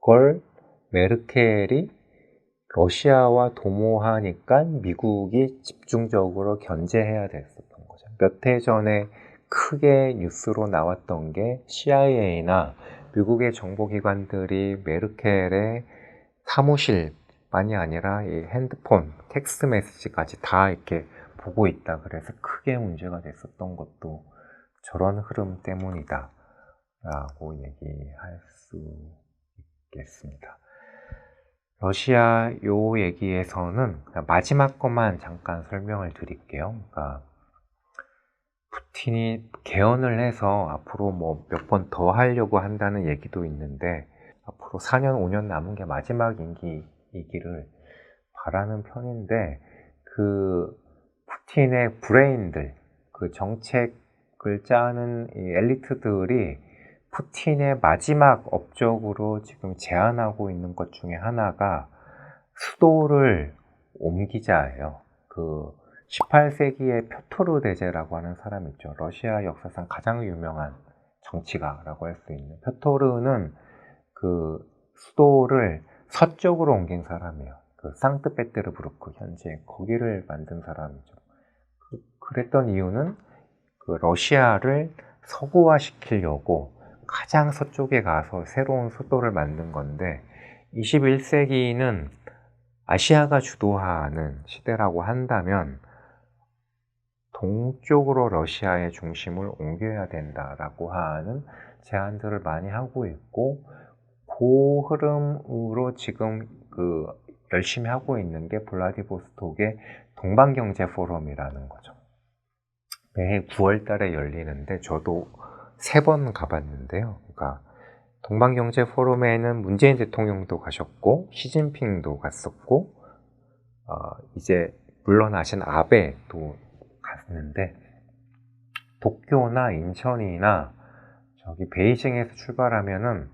걸 메르켈이 러시아와 도모하니까 미국이 집중적으로 견제해야 됐었던 거죠. 몇 해 전에 크게 뉴스로 나왔던 게 CIA나 미국의 정보기관들이 메르켈의 사무실만이 아니라 이 핸드폰, 텍스트 메시지까지 다 이렇게 보고 있다. 그래서 크게 문제가 됐었던 것도 저런 흐름 때문이다 라고 얘기할 수 있겠습니다. 러시아 요 얘기에서는 마지막 것만 잠깐 설명을 드릴게요. 그러니까 푸틴이 개헌을 해서 앞으로 뭐 몇 번 더 하려고 한다는 얘기도 있는데, 앞으로 4년, 5년 남은 게 마지막 임기이기를 바라는 편인데, 그 푸틴의 브레인들, 그 정책을 짜는 이 엘리트들이 푸틴의 마지막 업적으로 지금 제안하고 있는 것 중에 하나가 수도를 옮기자예요. 그 18세기의 표토르 대제라고 하는 사람이 있죠. 러시아 역사상 가장 유명한 정치가라고 할 수 있는 표토르는 그 수도를 서쪽으로 옮긴 사람이에요. 그 상트페테르부르크 현재 거기를 만든 사람이죠. 그랬던 이유는 그 러시아를 서구화시키려고 가장 서쪽에 가서 새로운 수도를 만든 건데, 21세기는 아시아가 주도하는 시대라고 한다면 동쪽으로 러시아의 중심을 옮겨야 된다라고 하는 제안들을 많이 하고 있고, 그 흐름으로 지금 그 열심히 하고 있는 게 블라디보스톡의 동방경제 포럼이라는 거죠. 매해 9월 달에 열리는데 저도 3번 가봤는데요. 그러니까 동방경제 포럼에는 문재인 대통령도 가셨고, 시진핑도 갔었고, 이제 물러나신 아베도 갔는데, 도쿄나 인천이나 저기 베이징에서 출발하면은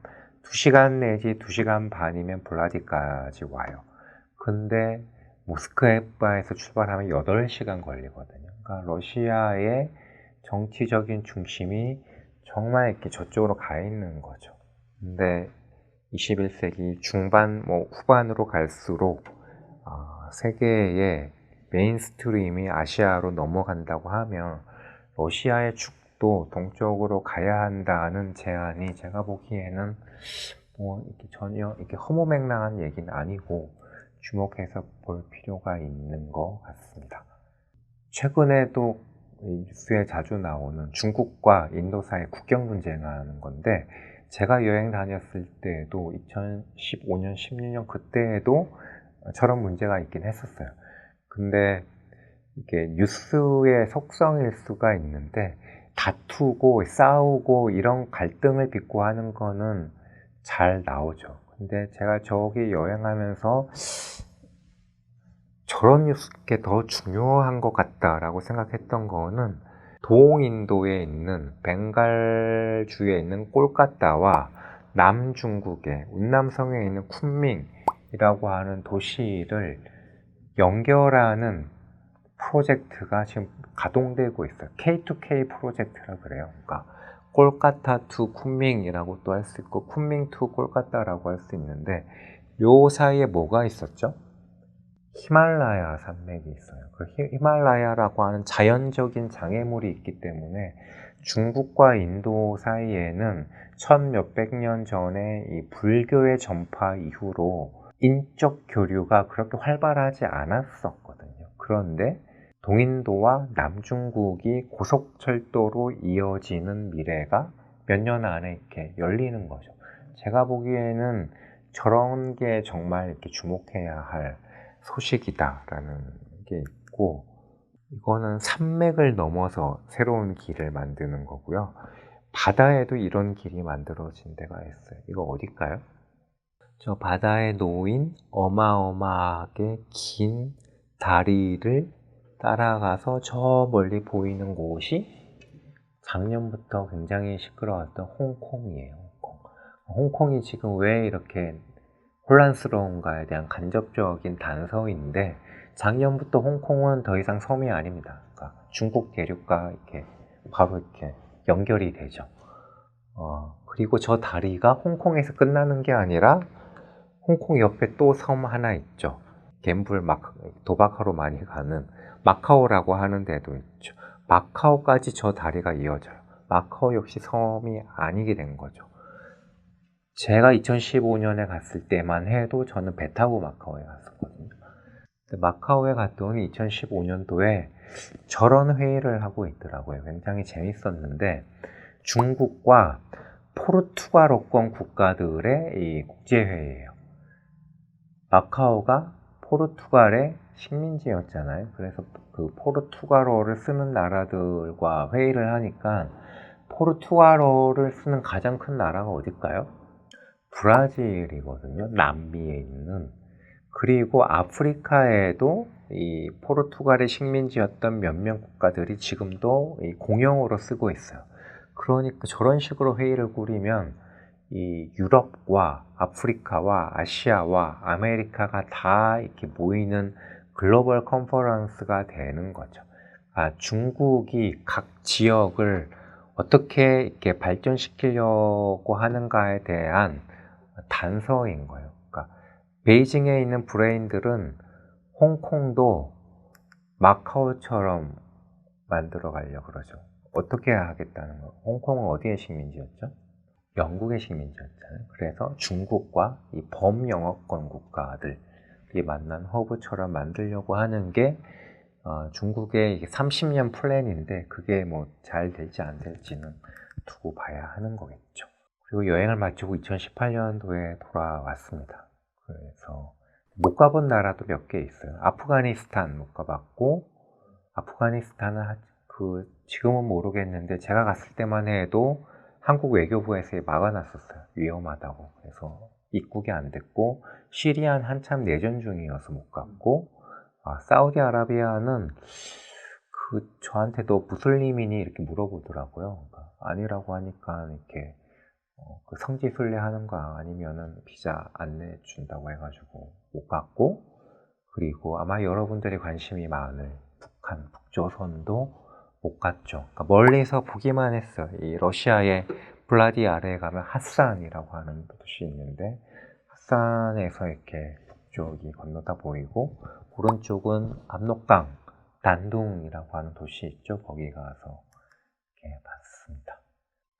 2시간 내지 2시간 반이면 블라디까지 와요. 근데 모스크바에서 출발하면 8시간 걸리거든요. 그러니까 러시아의 정치적인 중심이 정말 이렇게 저쪽으로 가 있는 거죠. 근데 21세기 중반, 후반으로 갈수록 세계의 메인스트림이 아시아로 넘어간다고 하면 러시아의 축도 동쪽으로 가야 한다는 제안이 제가 보기에는 이렇게 전혀 이렇게 허무맹랑한 얘기는 아니고 주목해서 볼 필요가 있는 것 같습니다. 최근에도 뉴스에 자주 나오는 중국과 인도 사이 국경 분쟁하는 건데, 제가 여행 다녔을 때도 2015년, 16년 그때에도 저런 문제가 있긴 했었어요. 근데 이게 뉴스의 속성일 수가 있는데, 다투고 싸우고 이런 갈등을 빚고 하는 거는 잘 나오죠. 근데 제가 저기 여행하면서 저런 뉴스가 더 중요한 것 같다라고 생각했던 거는, 동인도에 있는 벵갈주에 있는 꼴까따와 남중국의 운남성에 있는 쿤밍이라고 하는 도시를 연결하는 프로젝트가 지금 가동되고 있어요. K2K 프로젝트라 그래요. 그러니까 꼴까타 투 쿤밍이라고 또 할 수 있고 쿤밍 투 꼴까따라고 할 수 있는데, 요 사이에 뭐가 있었죠? 히말라야 산맥이 있어요. 그 히말라야라고 하는 자연적인 장애물이 있기 때문에 중국과 인도 사이에는 천 몇백 년 전에 이 불교의 전파 이후로 인적 교류가 그렇게 활발하지 않았었거든요. 그런데 동인도와 남중국이 고속철도로 이어지는 미래가 몇 년 안에 이렇게 열리는 거죠. 제가 보기에는 저런 게 정말 이렇게 주목해야 할 소식이다라는 게 있고, 이거는 산맥을 넘어서 새로운 길을 만드는 거고요. 바다에도 이런 길이 만들어진 데가 있어요. 이거 어딜까요? 저 바다에 놓인 어마어마하게 긴 다리를 따라가서 저 멀리 보이는 곳이 작년부터 굉장히 시끄러웠던 홍콩이에요. 홍콩이 지금 왜 이렇게 혼란스러운가에 대한 간접적인 단서인데, 작년부터 홍콩은 더 이상 섬이 아닙니다. 그러니까 중국 대륙과 이렇게 바로 이렇게 연결이 되죠. 그리고 저 다리가 홍콩에서 끝나는 게 아니라 홍콩 옆에 또 섬 하나 있죠. 갬블 도박하러 많이 가는 마카오라고 하는 데도 있죠. 마카오까지 저 다리가 이어져요. 마카오 역시 섬이 아니게 된 거죠. 제가 2015년에 갔을 때만 해도 저는 배 타고 마카오에 갔었거든요. 근데 마카오에 갔더니 2015년도에 저런 회의를 하고 있더라고요. 굉장히 재밌었는데, 중국과 포르투갈어권 국가들의 이 국제회의예요. 마카오가 포르투갈의 식민지였잖아요. 그래서 그 포르투갈어를 쓰는 나라들과 회의를 하니까, 포르투갈어를 쓰는 가장 큰 나라가 어딜까요? 브라질이거든요. 남미에 있는. 그리고 아프리카에도 이 포르투갈의 식민지였던 몇몇 국가들이 지금도 이 공용어로 쓰고 있어요. 그러니까 저런 식으로 회의를 꾸리면 이 유럽과 아프리카와 아시아와 아메리카가 다 이렇게 모이는 글로벌 컨퍼런스가 되는 거죠. 중국이 각 지역을 어떻게 이렇게 발전시키려고 하는가에 대한 단서인 거예요. 그러니까 베이징에 있는 브레인들은 홍콩도 마카오처럼 만들어 가려고 그러죠. 어떻게 하겠다는 거? 홍콩은 어디의 식민지였죠? 영국의 식민지였잖아요. 그래서 중국과 이 범영어권 국가들이 만난 허브처럼 만들려고 하는 게 중국의 30년 플랜인데, 그게 뭐 잘 될지 안 될지는 두고 봐야 하는 거겠죠. 그리고 여행을 마치고 2018년도에 돌아왔습니다. 그래서 못 가본 나라도 몇 개 있어요. 아프가니스탄 못 가봤고, 아프가니스탄은 지금은 모르겠는데 제가 갔을 때만 해도 한국 외교부에서 막아놨었어요. 위험하다고. 그래서 입국이 안 됐고, 시리아는 한참 내전 중이어서 못 갔고, 사우디아라비아는 저한테도 무슬림이니 이렇게 물어보더라고요. 그러니까 아니라고 하니까 이렇게 그 성지순례 하는 거 아니면은 비자 안 내준다고 해가지고 못 갔고, 그리고 아마 여러분들이 관심이 많을 북한, 북조선도 못 갔죠. 그러니까 멀리서 보기만 했어요. 이 러시아의 블라디 아래에 가면 핫산이라고 하는 도시 있는데, 핫산에서 이렇게 북쪽이 건너다 보이고, 오른쪽은 압록강, 단둥이라고 하는 도시 있죠. 거기 가서 이렇게 봤습니다.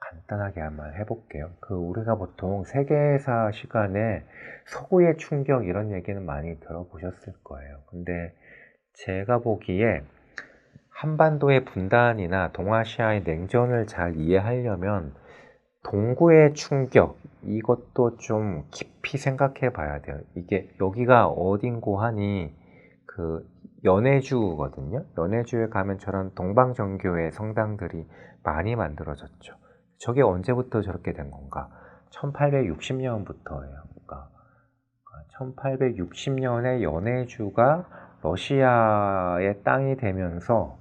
간단하게 한번 해볼게요. 우리가 보통 세계사 시간에 서구의 충격 이런 얘기는 많이 들어보셨을 거예요. 근데 제가 보기에 한반도의 분단이나 동아시아의 냉전을 잘 이해하려면 동구의 충격, 이것도 좀 깊이 생각해 봐야 돼요. 이게 여기가 어딘고 하니 연해주거든요. 연해주에 가면 저런 동방정교의 성당들이 많이 만들어졌죠. 저게 언제부터 저렇게 된 건가? 1860년부터예요. 그러니까 1860년에 연해주가 러시아의 땅이 되면서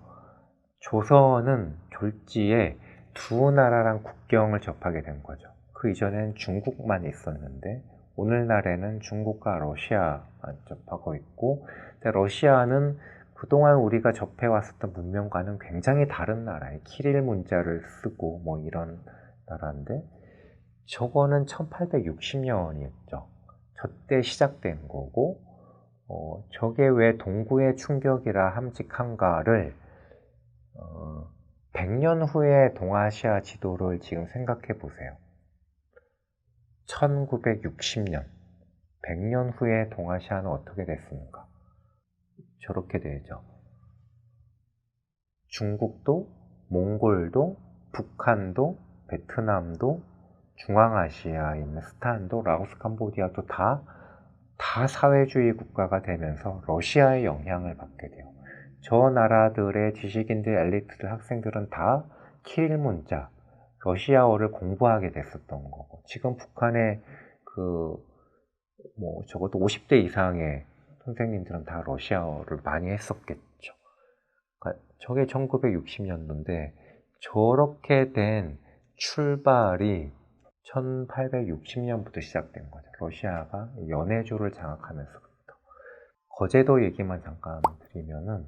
조선은 졸지에 두 나라랑 국경을 접하게 된 거죠. 그 이전엔 중국만 있었는데 오늘날에는 중국과 러시아만 접하고 있고, 러시아는 그동안 우리가 접해왔었던 문명과는 굉장히 다른 나라예요. 키릴 문자를 쓰고 뭐 이런 나라인데, 저거는 1860년이었죠. 저때 시작된 거고, 저게 왜 동구의 충격이라 함직한가를 100년 후의 동아시아 지도를 지금 생각해 보세요. 1960년, 100년 후의 동아시아는 어떻게 됐습니까? 저렇게 되죠. 중국도, 몽골도, 북한도, 베트남도, 중앙아시아에 있는 스탄도, 라오스, 캄보디아도 다 사회주의 국가가 되면서 러시아의 영향을 받게 돼요. 저 나라들의 지식인들, 엘리트들, 학생들은 다 키릴 문자, 러시아어를 공부하게 됐었던 거고, 지금 북한의 적어도 50대 이상의 선생님들은 다 러시아어를 많이 했었겠죠. 그러니까 저게 1960년도인데, 저렇게 된 출발이 1860년부터 시작된 거죠. 러시아가 연해주를 장악하면서부터. 거제도 얘기만 잠깐 드리면은,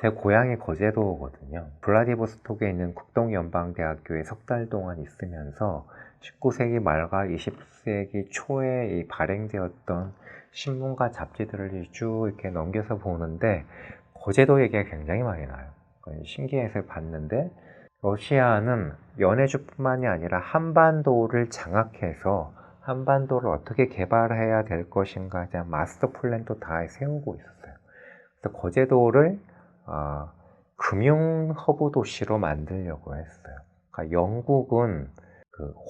제 고향이 거제도거든요. 블라디보스톡에 있는 국동연방대학교에 석 달 동안 있으면서 19세기 말과 20세기 초에 발행되었던 신문과 잡지들을 쭉 이렇게 넘겨서 보는데 거제도 얘기가 굉장히 많이 나요. 신기해서 봤는데, 러시아는 연해주뿐만이 아니라 한반도를 장악해서 한반도를 어떻게 개발해야 될 것인가에 대한 마스터 플랜도 다 세우고 있었어요. 그래서 거제도를 금융 허브 도시로 만들려고 했어요. 그러니까 영국은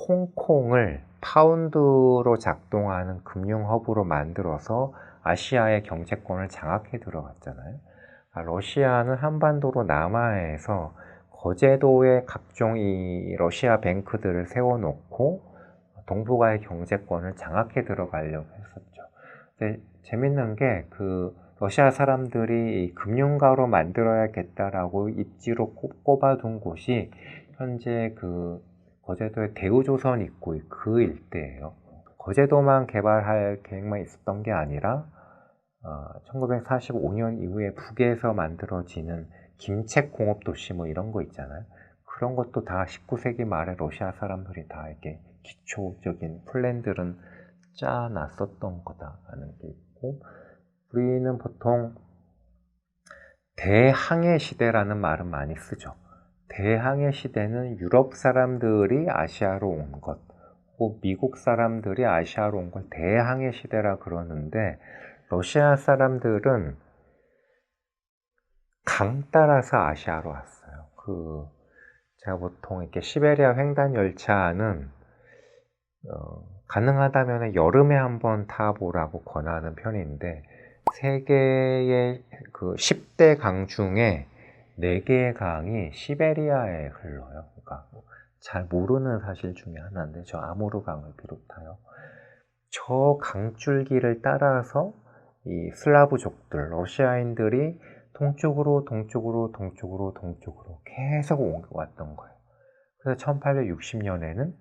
홍콩을 파운드로 작동하는 금융 허브로 만들어서 아시아의 경제권을 장악해 들어갔잖아요. 그러니까 러시아는 한반도로 남하해서 거제도에 각종 이 러시아 뱅크들을 세워놓고 동북아의 경제권을 장악해 들어가려고 했었죠. 근데 재밌는 게 러시아 사람들이 이 금융가로 만들어야겠다라고 입지로 꼽아둔 곳이 현재 거제도에 대우조선 있고 그 일대예요. 거제도만 개발할 계획만 있었던 게 아니라 1945년 이후에 북에서 만들어지는 김책공업도시 뭐 이런 거 있잖아요. 그런 것도 다 19세기 말에 러시아 사람들이 다 이렇게 기초적인 플랜들은 짜놨었던 거다라는 게 있고, 우리는 보통 대항해 시대라는 말은 많이 쓰죠. 대항해 시대는 유럽 사람들이 아시아로 온 것, 혹은 미국 사람들이 아시아로 온 걸 대항해 시대라 그러는데, 러시아 사람들은 강 따라서 아시아로 왔어요. 제가 보통 이렇게 시베리아 횡단 열차는 가능하다면 여름에 한번 타보라고 권하는 편인데, 세계의 10대 강 중에 4개의 강이 시베리아에 흘러요. 그러니까 잘 모르는 사실 중에 하나인데, 저 아무르 강을 비롯하여 저 강줄기를 따라서 이 슬라브족들, 러시아인들이 동쪽으로 계속 왔던 거예요. 그래서 1860년에는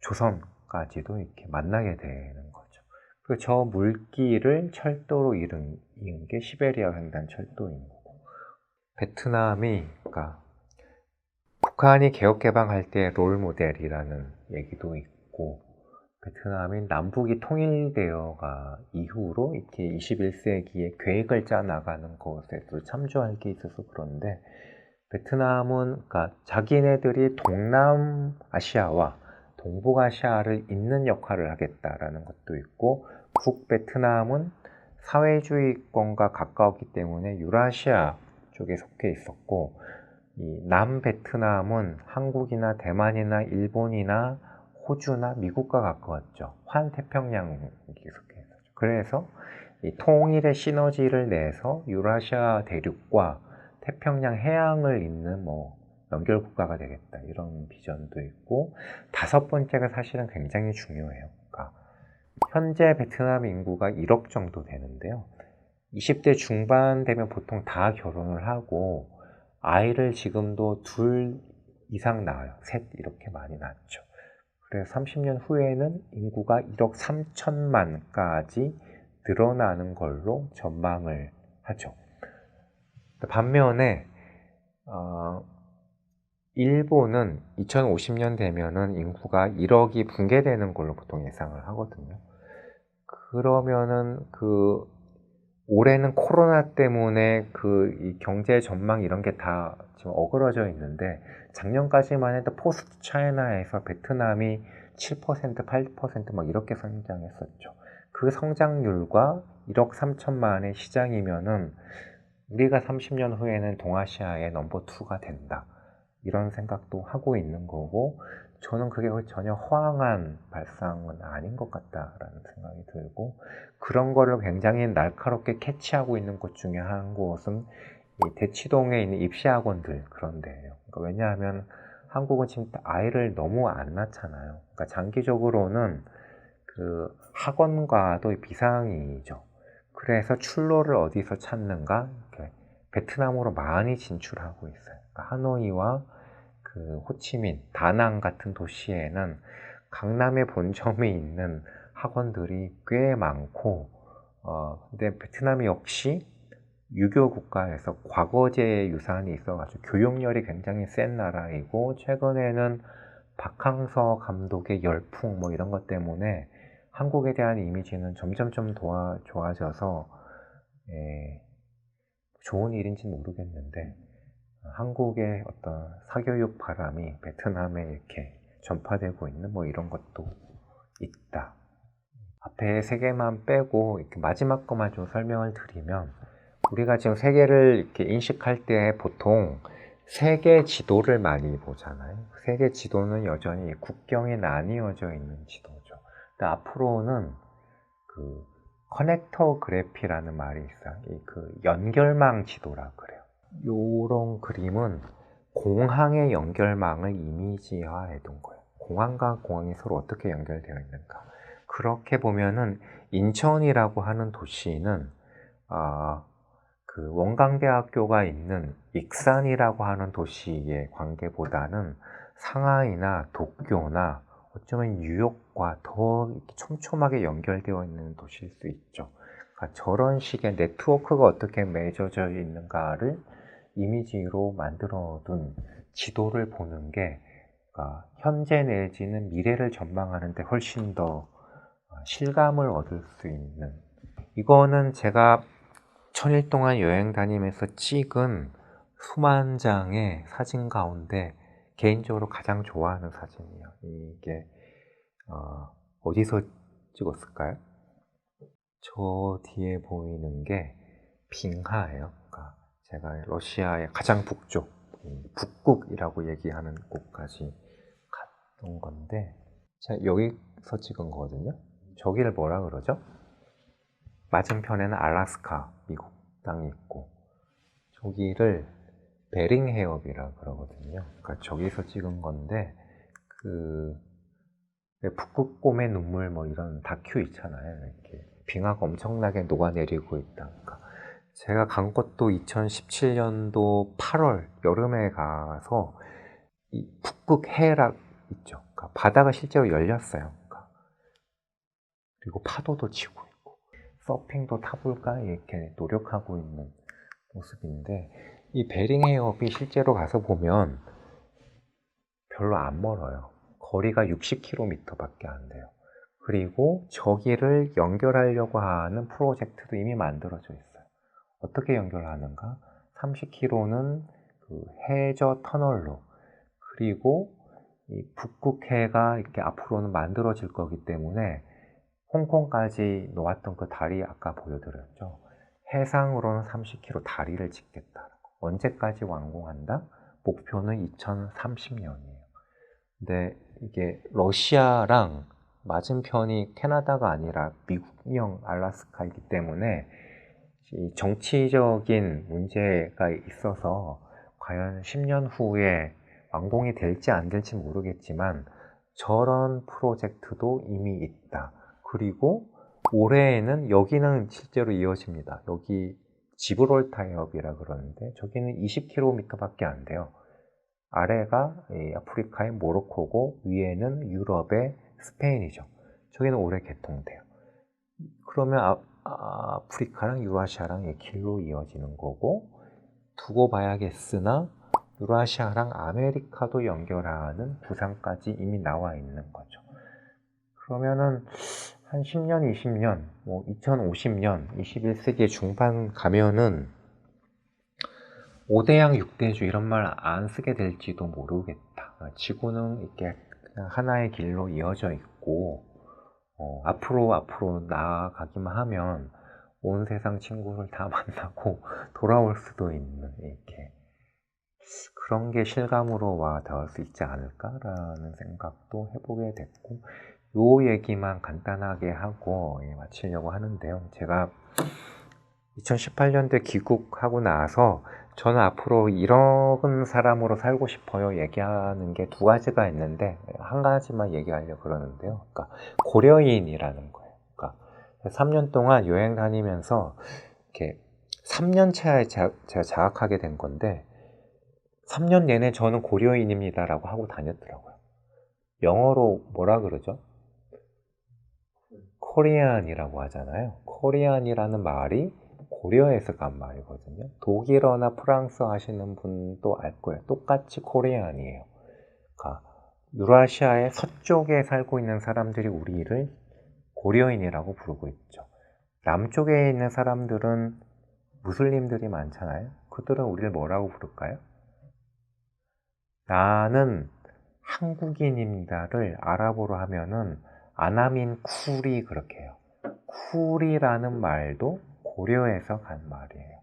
조선까지도 이렇게 만나게 되는 거죠. 그리고 저 물길을 철도로 이은 게 시베리아 횡단 철도인 거고, 베트남이 그러니까 북한이 개혁 개방할 때 롤 모델이라는 얘기도 있고, 베트남이 남북이 통일되어가 이후로 이렇게 21세기에 계획을 짜 나가는 것에도 참조할 게 있어서 그런데, 베트남은 그러니까 자기네들이 동남아시아와 동북아시아를 잇는 역할을 하겠다라는 것도 있고, 북베트남은 사회주의권과 가까웠기 때문에 유라시아 쪽에 속해 있었고, 이 남베트남은 한국이나 대만이나 일본이나 호주나 미국과 가까웠죠. 환태평양에 속해 있었죠. 그래서 이 통일의 시너지를 내서 유라시아 대륙과 태평양 해양을 잇는 연결 국가가 되겠다, 이런 비전도 있고, 다섯 번째가 사실은 굉장히 중요해요. 그러니까 현재 베트남 인구가 1억 정도 되는데요. 20대 중반 되면 보통 다 결혼을 하고 아이를 지금도 둘 이상 낳아요. 셋 이렇게 많이 낳죠. 그래서 30년 후에는 인구가 1억 3천만까지 늘어나는 걸로 전망을 하죠. 반면에 일본은 2050년 되면은 인구가 1억이 붕괴되는 걸로 보통 예상을 하거든요. 그러면은 올해는 코로나 때문에 이 경제 전망 이런 게 다 지금 어그러져 있는데, 작년까지만 해도 포스트 차이나에서 베트남이 7%, 8% 막 이렇게 성장했었죠. 그 성장률과 1억 3천만의 시장이면은 우리가 30년 후에는 동아시아의 넘버 2가 된다, 이런 생각도 하고 있는 거고, 저는 그게 전혀 허황한 발상은 아닌 것 같다라는 생각이 들고, 그런 거를 굉장히 날카롭게 캐치하고 있는 곳 중에 한 곳은 이 대치동에 있는 입시학원들, 그런 데예요. 그러니까 왜냐하면 한국은 지금 아이를 너무 안 낳잖아요. 그러니까 장기적으로는 학원과도 비상이죠. 그래서 출로를 어디서 찾는가? 이렇게 베트남으로 많이 진출하고 있어요. 그러니까 하노이와 호치민, 다낭 같은 도시에는 강남에 본점이 있는 학원들이 꽤 많고, 근데 베트남이 역시 유교 국가에서 과거제의 유산이 있어가지고 교육열이 굉장히 센 나라이고, 최근에는 박항서 감독의 열풍 이런 것 때문에 한국에 대한 이미지는 점점 좀 좋아져서, 좋은 일인지는 모르겠는데, 한국의 어떤 사교육 바람이 베트남에 이렇게 전파되고 있는 이런 것도 있다. 앞에 세 개만 빼고 이렇게 마지막 것만 좀 설명을 드리면, 우리가 지금 세계를 이렇게 인식할 때 보통 세계 지도를 많이 보잖아요. 세계 지도는 여전히 국경이 나뉘어져 있는 지도죠. 근데 앞으로는 커넥터 그래피라는 말이 있어요. 연결망 지도라 그래요. 요런 그림은 공항의 연결망을 이미지화해 둔 거예요. 공항과 공항이 서로 어떻게 연결되어 있는가. 그렇게 보면은 인천이라고 하는 도시는 원광대학교가 있는 익산이라고 하는 도시의 관계보다는 상하이나 도쿄나 어쩌면 뉴욕과 더 촘촘하게 연결되어 있는 도시일 수 있죠. 그러니까 저런 식의 네트워크가 어떻게 맺어져 있는가를 이미지로 만들어둔 지도를 보는 게 현재 내지는 미래를 전망하는 데 훨씬 더 실감을 얻을 수 있는, 이거는 제가 1000일 동안 여행 다니면서 찍은 수만 장의 사진 가운데 개인적으로 가장 좋아하는 사진이에요. 이게 어디서 찍었을까요? 저 뒤에 보이는 게 빙하예요. 그러니까 제가 러시아의 가장 북쪽, 북극이라고 얘기하는 곳까지 갔던 건데, 제가 여기서 찍은 거거든요. 저기를 뭐라 그러죠? 맞은편에는 알래스카, 미국 땅이 있고, 저기를 베링 해협이라 그러거든요. 그러니까 저기서 찍은 건데, 북극곰의 눈물 이런 다큐 있잖아요. 이렇게 빙하가 엄청나게 녹아내리고 있다. 그러니까 제가 간 것도 2017년도 8월 여름에 가서 이 북극 해락 있죠. 그러니까 바다가 실제로 열렸어요. 그러니까 그리고 파도도 치고 있고 서핑도 타볼까 이렇게 노력하고 있는 모습인데, 이 베링 해협이 실제로 가서 보면 별로 안 멀어요. 거리가 60km밖에 안 돼요. 그리고 저기를 연결하려고 하는 프로젝트도 이미 만들어져 있어요. 어떻게 연결하는가? 30km는 그 해저 터널로, 그리고 이 북극해가 이렇게 앞으로는 만들어질 거기 때문에 홍콩까지 놓았던 그 다리 아까 보여드렸죠. 해상으로는 30km 다리를 짓겠다. 언제까지 완공한다? 목표는 2030년이에요. 근데 이게 러시아랑 맞은편이 캐나다가 아니라 미국령 알래스카이기 때문에 이 정치적인 문제가 있어서 과연 10년 후에 완공이 될지 안 될지 모르겠지만 저런 프로젝트도 이미 있다. 그리고 올해에는 여기는 실제로 이어집니다. 여기 지브롤타 해협이라 그러는데 저기는 20km밖에 안 돼요. 아래가 아프리카의 모로코고 위에는 유럽의 스페인이죠. 저기는 올해 개통돼요. 그러면 아프리카랑 유라시아랑 이 길로 이어지는 거고, 두고 봐야겠으나 유라시아랑 아메리카도 연결하는 구상까지 이미 나와 있는 거죠. 그러면은 한 10년, 20년, 뭐 2050년, 21세기 중반 가면은 5대양 6대주 이런 말 안 쓰게 될지도 모르겠다. 지구는 이렇게 그냥 하나의 길로 이어져 있고 앞으로 나아가기만 하면 온 세상 친구를 다 만나고 돌아올 수도 있는, 이렇게 그런 게 실감으로 와 닿을 수 있지 않을까라는 생각도 해보게 됐고, 요 얘기만 간단하게 하고 마치려고 하는데요. 제가 2018년도에 귀국하고 나서 저는 앞으로 이런 사람으로 살고 싶어요 얘기하는 게 두 가지가 있는데, 한 가지만 얘기하려고 그러는데요. 그러니까 고려인이라는 거예요. 그러니까 3년 동안 여행 다니면서 이렇게 3년 차에 제가 자각하게 된 건데, 3년 내내 저는 고려인입니다 라고 하고 다녔더라고요. 영어로 뭐라 그러죠? 코리안이라고 하잖아요. 코리안이라는 말이 고려에서 간 말이거든요. 독일어나 프랑스어 하시는 분도 알 거예요. 똑같이 코리안이에요. 그러니까 유라시아의 서쪽에 살고 있는 사람들이 우리를 고려인이라고 부르고 있죠. 남쪽에 있는 사람들은 무슬림들이 많잖아요. 그들은 우리를 뭐라고 부를까요? 나는 한국인입니다를 아랍어로 하면은 아나민 쿨이 그렇게 해요. 쿨이라는 말도 고려에서 간 말이에요.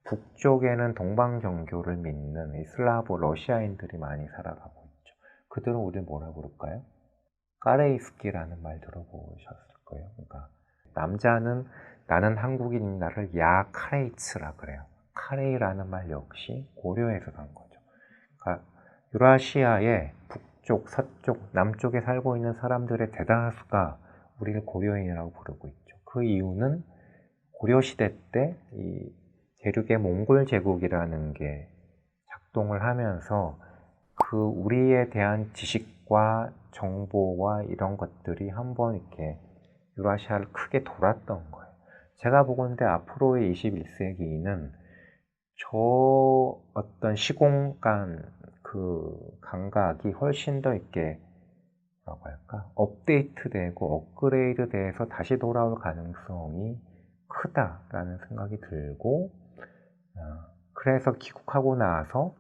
북쪽에는 동방정교를 믿는 슬라브 러시아인들이 많이 살아가고 있죠. 그들은 우리를 뭐라 부를까요? 까레이스키라는 말 들어보셨을 거예요. 그러니까 남자는 나는 한국인이다를 야 카레이츠라 그래요. 카레이라는 말 역시 고려에서 간 거죠. 그러니까 유라시아의 북쪽, 서쪽, 남쪽에 살고 있는 사람들의 대다수가 우리를 고려인이라고 부르고 있죠. 그 이유는 고려시대 때 이 대륙의 몽골 제국이라는 게 작동을 하면서 그 우리에 대한 지식과 정보와 이런 것들이 한번 이렇게 유라시아를 크게 돌았던 거예요. 제가 보건대 앞으로의 21세기는 저 어떤 시공간 그 감각이 훨씬 더 있게 뭐라고 할까? 업데이트되고 업그레이드 돼서 다시 돌아올 가능성이 크다라는 생각이 들고, 그래서 귀국하고 나서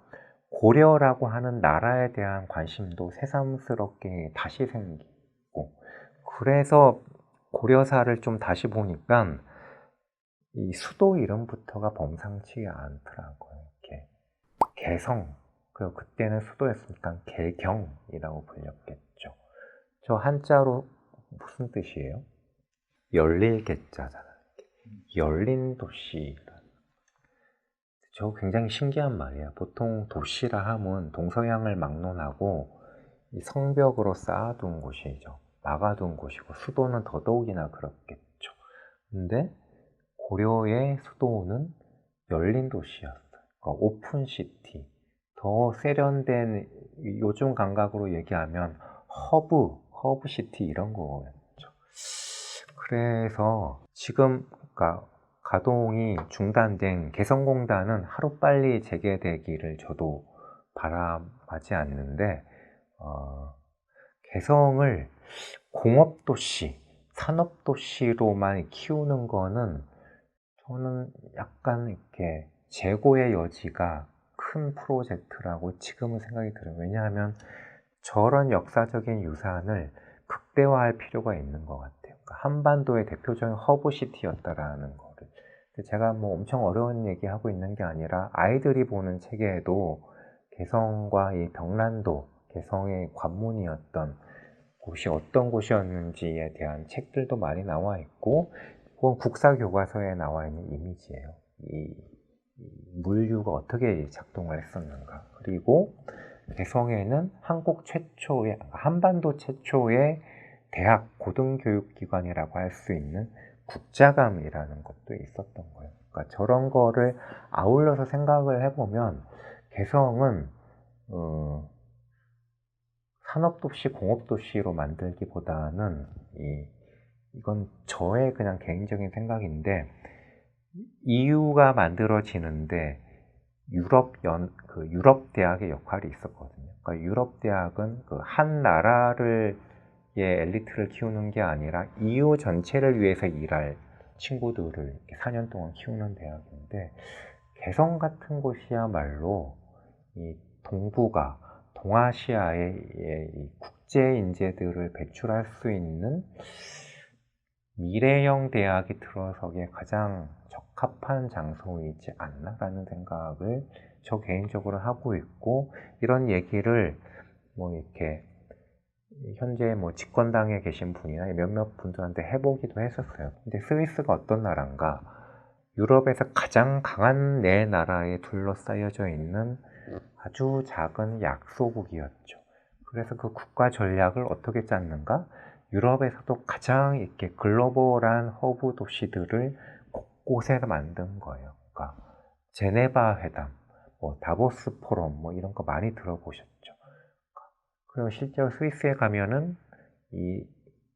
고려라고 하는 나라에 대한 관심도 새삼스럽게 다시 생기고, 그래서 고려사를 좀 다시 보니까 이 수도 이름부터가 범상치 않더라고요. 이렇게 개성, 그리고 그때는 수도였으니까 개경이라고 불렸겠죠. 저 한자로 무슨 뜻이에요? 열릴 개자잖아요. 열린 도시. 저 굉장히 신기한 말이에요. 보통 도시라 함은 동서양을 막론하고 이 성벽으로 쌓아둔 곳이죠. 막아둔 곳이고, 수도는 더더욱이나 그렇겠죠. 근데 고려의 수도는 열린 도시였어요. 그러니까 오픈시티. 더 세련된 요즘 감각으로 얘기하면 허브시티 이런 거였죠. 그래서 지금 그러니까 가동이 중단된 개성공단은 하루빨리 재개되기를 저도 바람하지 않는데 개성을 공업도시, 산업도시로만 키우는 거는 저는 약간 이렇게 재고의 여지가 큰 프로젝트라고 지금은 생각이 들어요. 왜냐하면 저런 역사적인 유산을 극대화할 필요가 있는 것 같아요. 그러니까 한반도의 대표적인 허브시티였다라는 거를. 제가 뭐 엄청 어려운 얘기하고 있는 게 아니라 아이들이 보는 책에도 개성과 이 병란도, 개성의 관문이었던 곳이 어떤 곳이었는지에 대한 책들도 많이 나와 있고, 혹은 국사 교과서에 나와 있는 이미지예요. 이 물류가 어떻게 작동을 했었는가. 그리고 개성에는 한국 최초의, 한반도 최초의 대학 고등교육기관이라고 할 수 있는 국자감이라는 것도 있었던 거예요. 그러니까 저런 거를 아울러서 생각을 해보면 개성은 산업도시, 공업도시로 만들기보다는 이건 저의 그냥 개인적인 생각인데, EU가 만들어지는데 유럽 대학의 역할이 있었거든요. 그러니까 유럽 대학은 그 한 나라를 엘리트를 키우는 게 아니라 EU 전체를 위해서 일할 친구들을 4년 동안 키우는 대학인데, 개성 같은 곳이야말로 이 동북아, 동아시아의 이 국제 인재들을 배출할 수 있는 미래형 대학이 들어서기에 가장 적합한 장소이지 않나라는 생각을 저 개인적으로 하고 있고, 이런 얘기를 뭐 이렇게 현재 뭐 집권당에 계신 분이나 몇몇 분들한테 해보기도 했었어요. 근데 스위스가 어떤 나라인가? 유럽에서 가장 강한 네 나라에 둘러싸여져 있는 아주 작은 약소국이었죠. 그래서 그 국가 전략을 어떻게 짰는가? 유럽에서도 가장 이렇게 글로벌한 허브 도시들을 곳곳에 만든 거예요. 그러니까 제네바 회담, 뭐 다보스 포럼, 뭐 이런 거 많이 들어보셨죠. 그리고 실제로 스위스에 가면은 이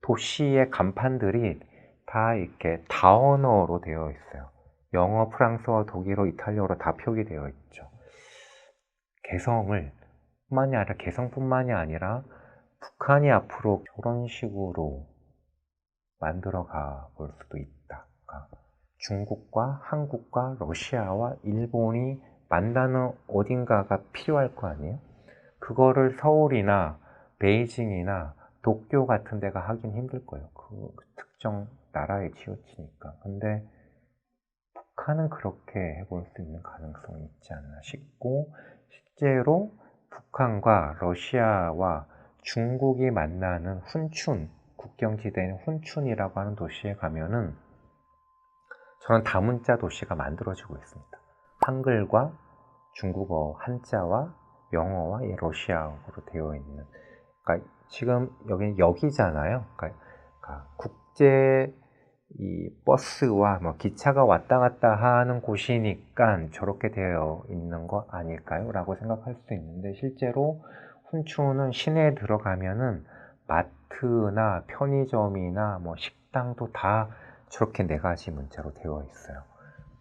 도시의 간판들이 다 이렇게 다언어로 되어 있어요. 영어, 프랑스어, 독일어, 이탈리아어로 다 표기되어 있죠. 개성뿐만이 아니라 북한이 앞으로 저런 식으로 만들어 가 볼 수도 있다. 그러니까 중국과 한국과 러시아와 일본이 만나는 어딘가가 필요할 거 아니에요? 그거를 서울이나 베이징이나 도쿄 같은 데가 하긴 힘들 거예요. 그 특정 나라에 치우치니까. 근데 북한은 그렇게 해볼 수 있는 가능성이 있지 않나 싶고, 실제로 북한과 러시아와 중국이 만나는 훈춘, 국경지대인 훈춘이라고 하는 도시에 가면은 저는 다문자 도시가 만들어지고 있습니다. 한글과 중국어 한자와 영어와 러시아어로 되어 있는. 그러니까 지금 여기는 역이잖아요. 그러니까 국제 이 버스와 뭐 기차가 왔다 갔다 하는 곳이니까 저렇게 되어 있는 거 아닐까요? 라고 생각할 수 있는데, 실제로 훈춘은 시내에 들어가면은 마트나 편의점이나 뭐 식당도 다 저렇게 4가지 문자로 되어 있어요.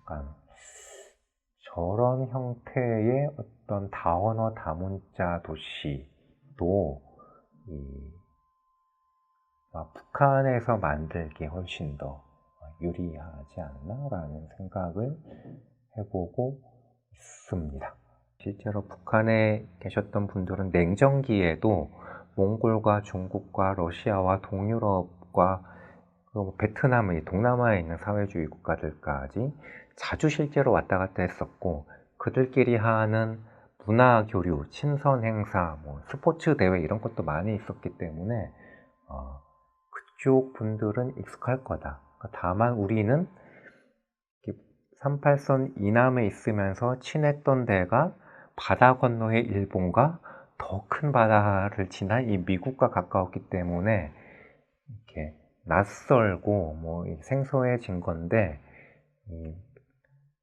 그러니까 저런 형태의 어떤 다언어 다문자 도시도 북한에서 만들기 훨씬 더 유리하지 않나라는 생각을 해보고 있습니다. 실제로 북한에 계셨던 분들은 냉전기에도 몽골과 중국과 러시아와 동유럽과 베트남, 동남아에 있는 사회주의 국가들까지 자주 실제로 왔다 갔다 했었고, 그들끼리 하는 문화 교류, 친선 행사, 뭐 스포츠 대회 이런 것도 많이 있었기 때문에 그쪽 분들은 익숙할 거다. 다만 우리는 38선 이남에 있으면서 친했던 데가 바다 건너의 일본과 더 큰 바다를 지난 이 미국과 가까웠기 때문에 이렇게 낯설고 뭐 생소해진 건데,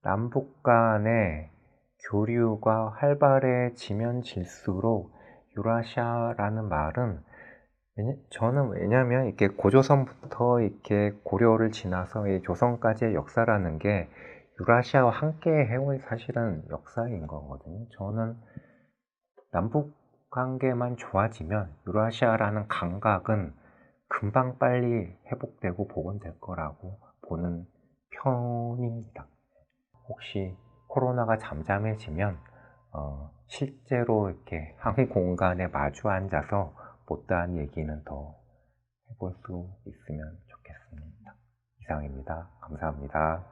남북 간의 교류가 활발해지면 질수록 유라시아라는 말은 저는 왜냐면 이렇게 고조선부터 이렇게 고려를 지나서 이 조선까지의 역사라는 게 유라시아와 함께 해온 사실은 역사인 거거든요. 저는 남북 관계만 좋아지면 유라시아라는 감각은 금방 빨리 회복되고 복원될 거라고 보는 편입니다. 혹시 코로나가 잠잠해지면 실제로 이렇게 한 공간에 마주 앉아서 못다한 얘기는 더 해볼 수 있으면 좋겠습니다. 이상입니다. 감사합니다.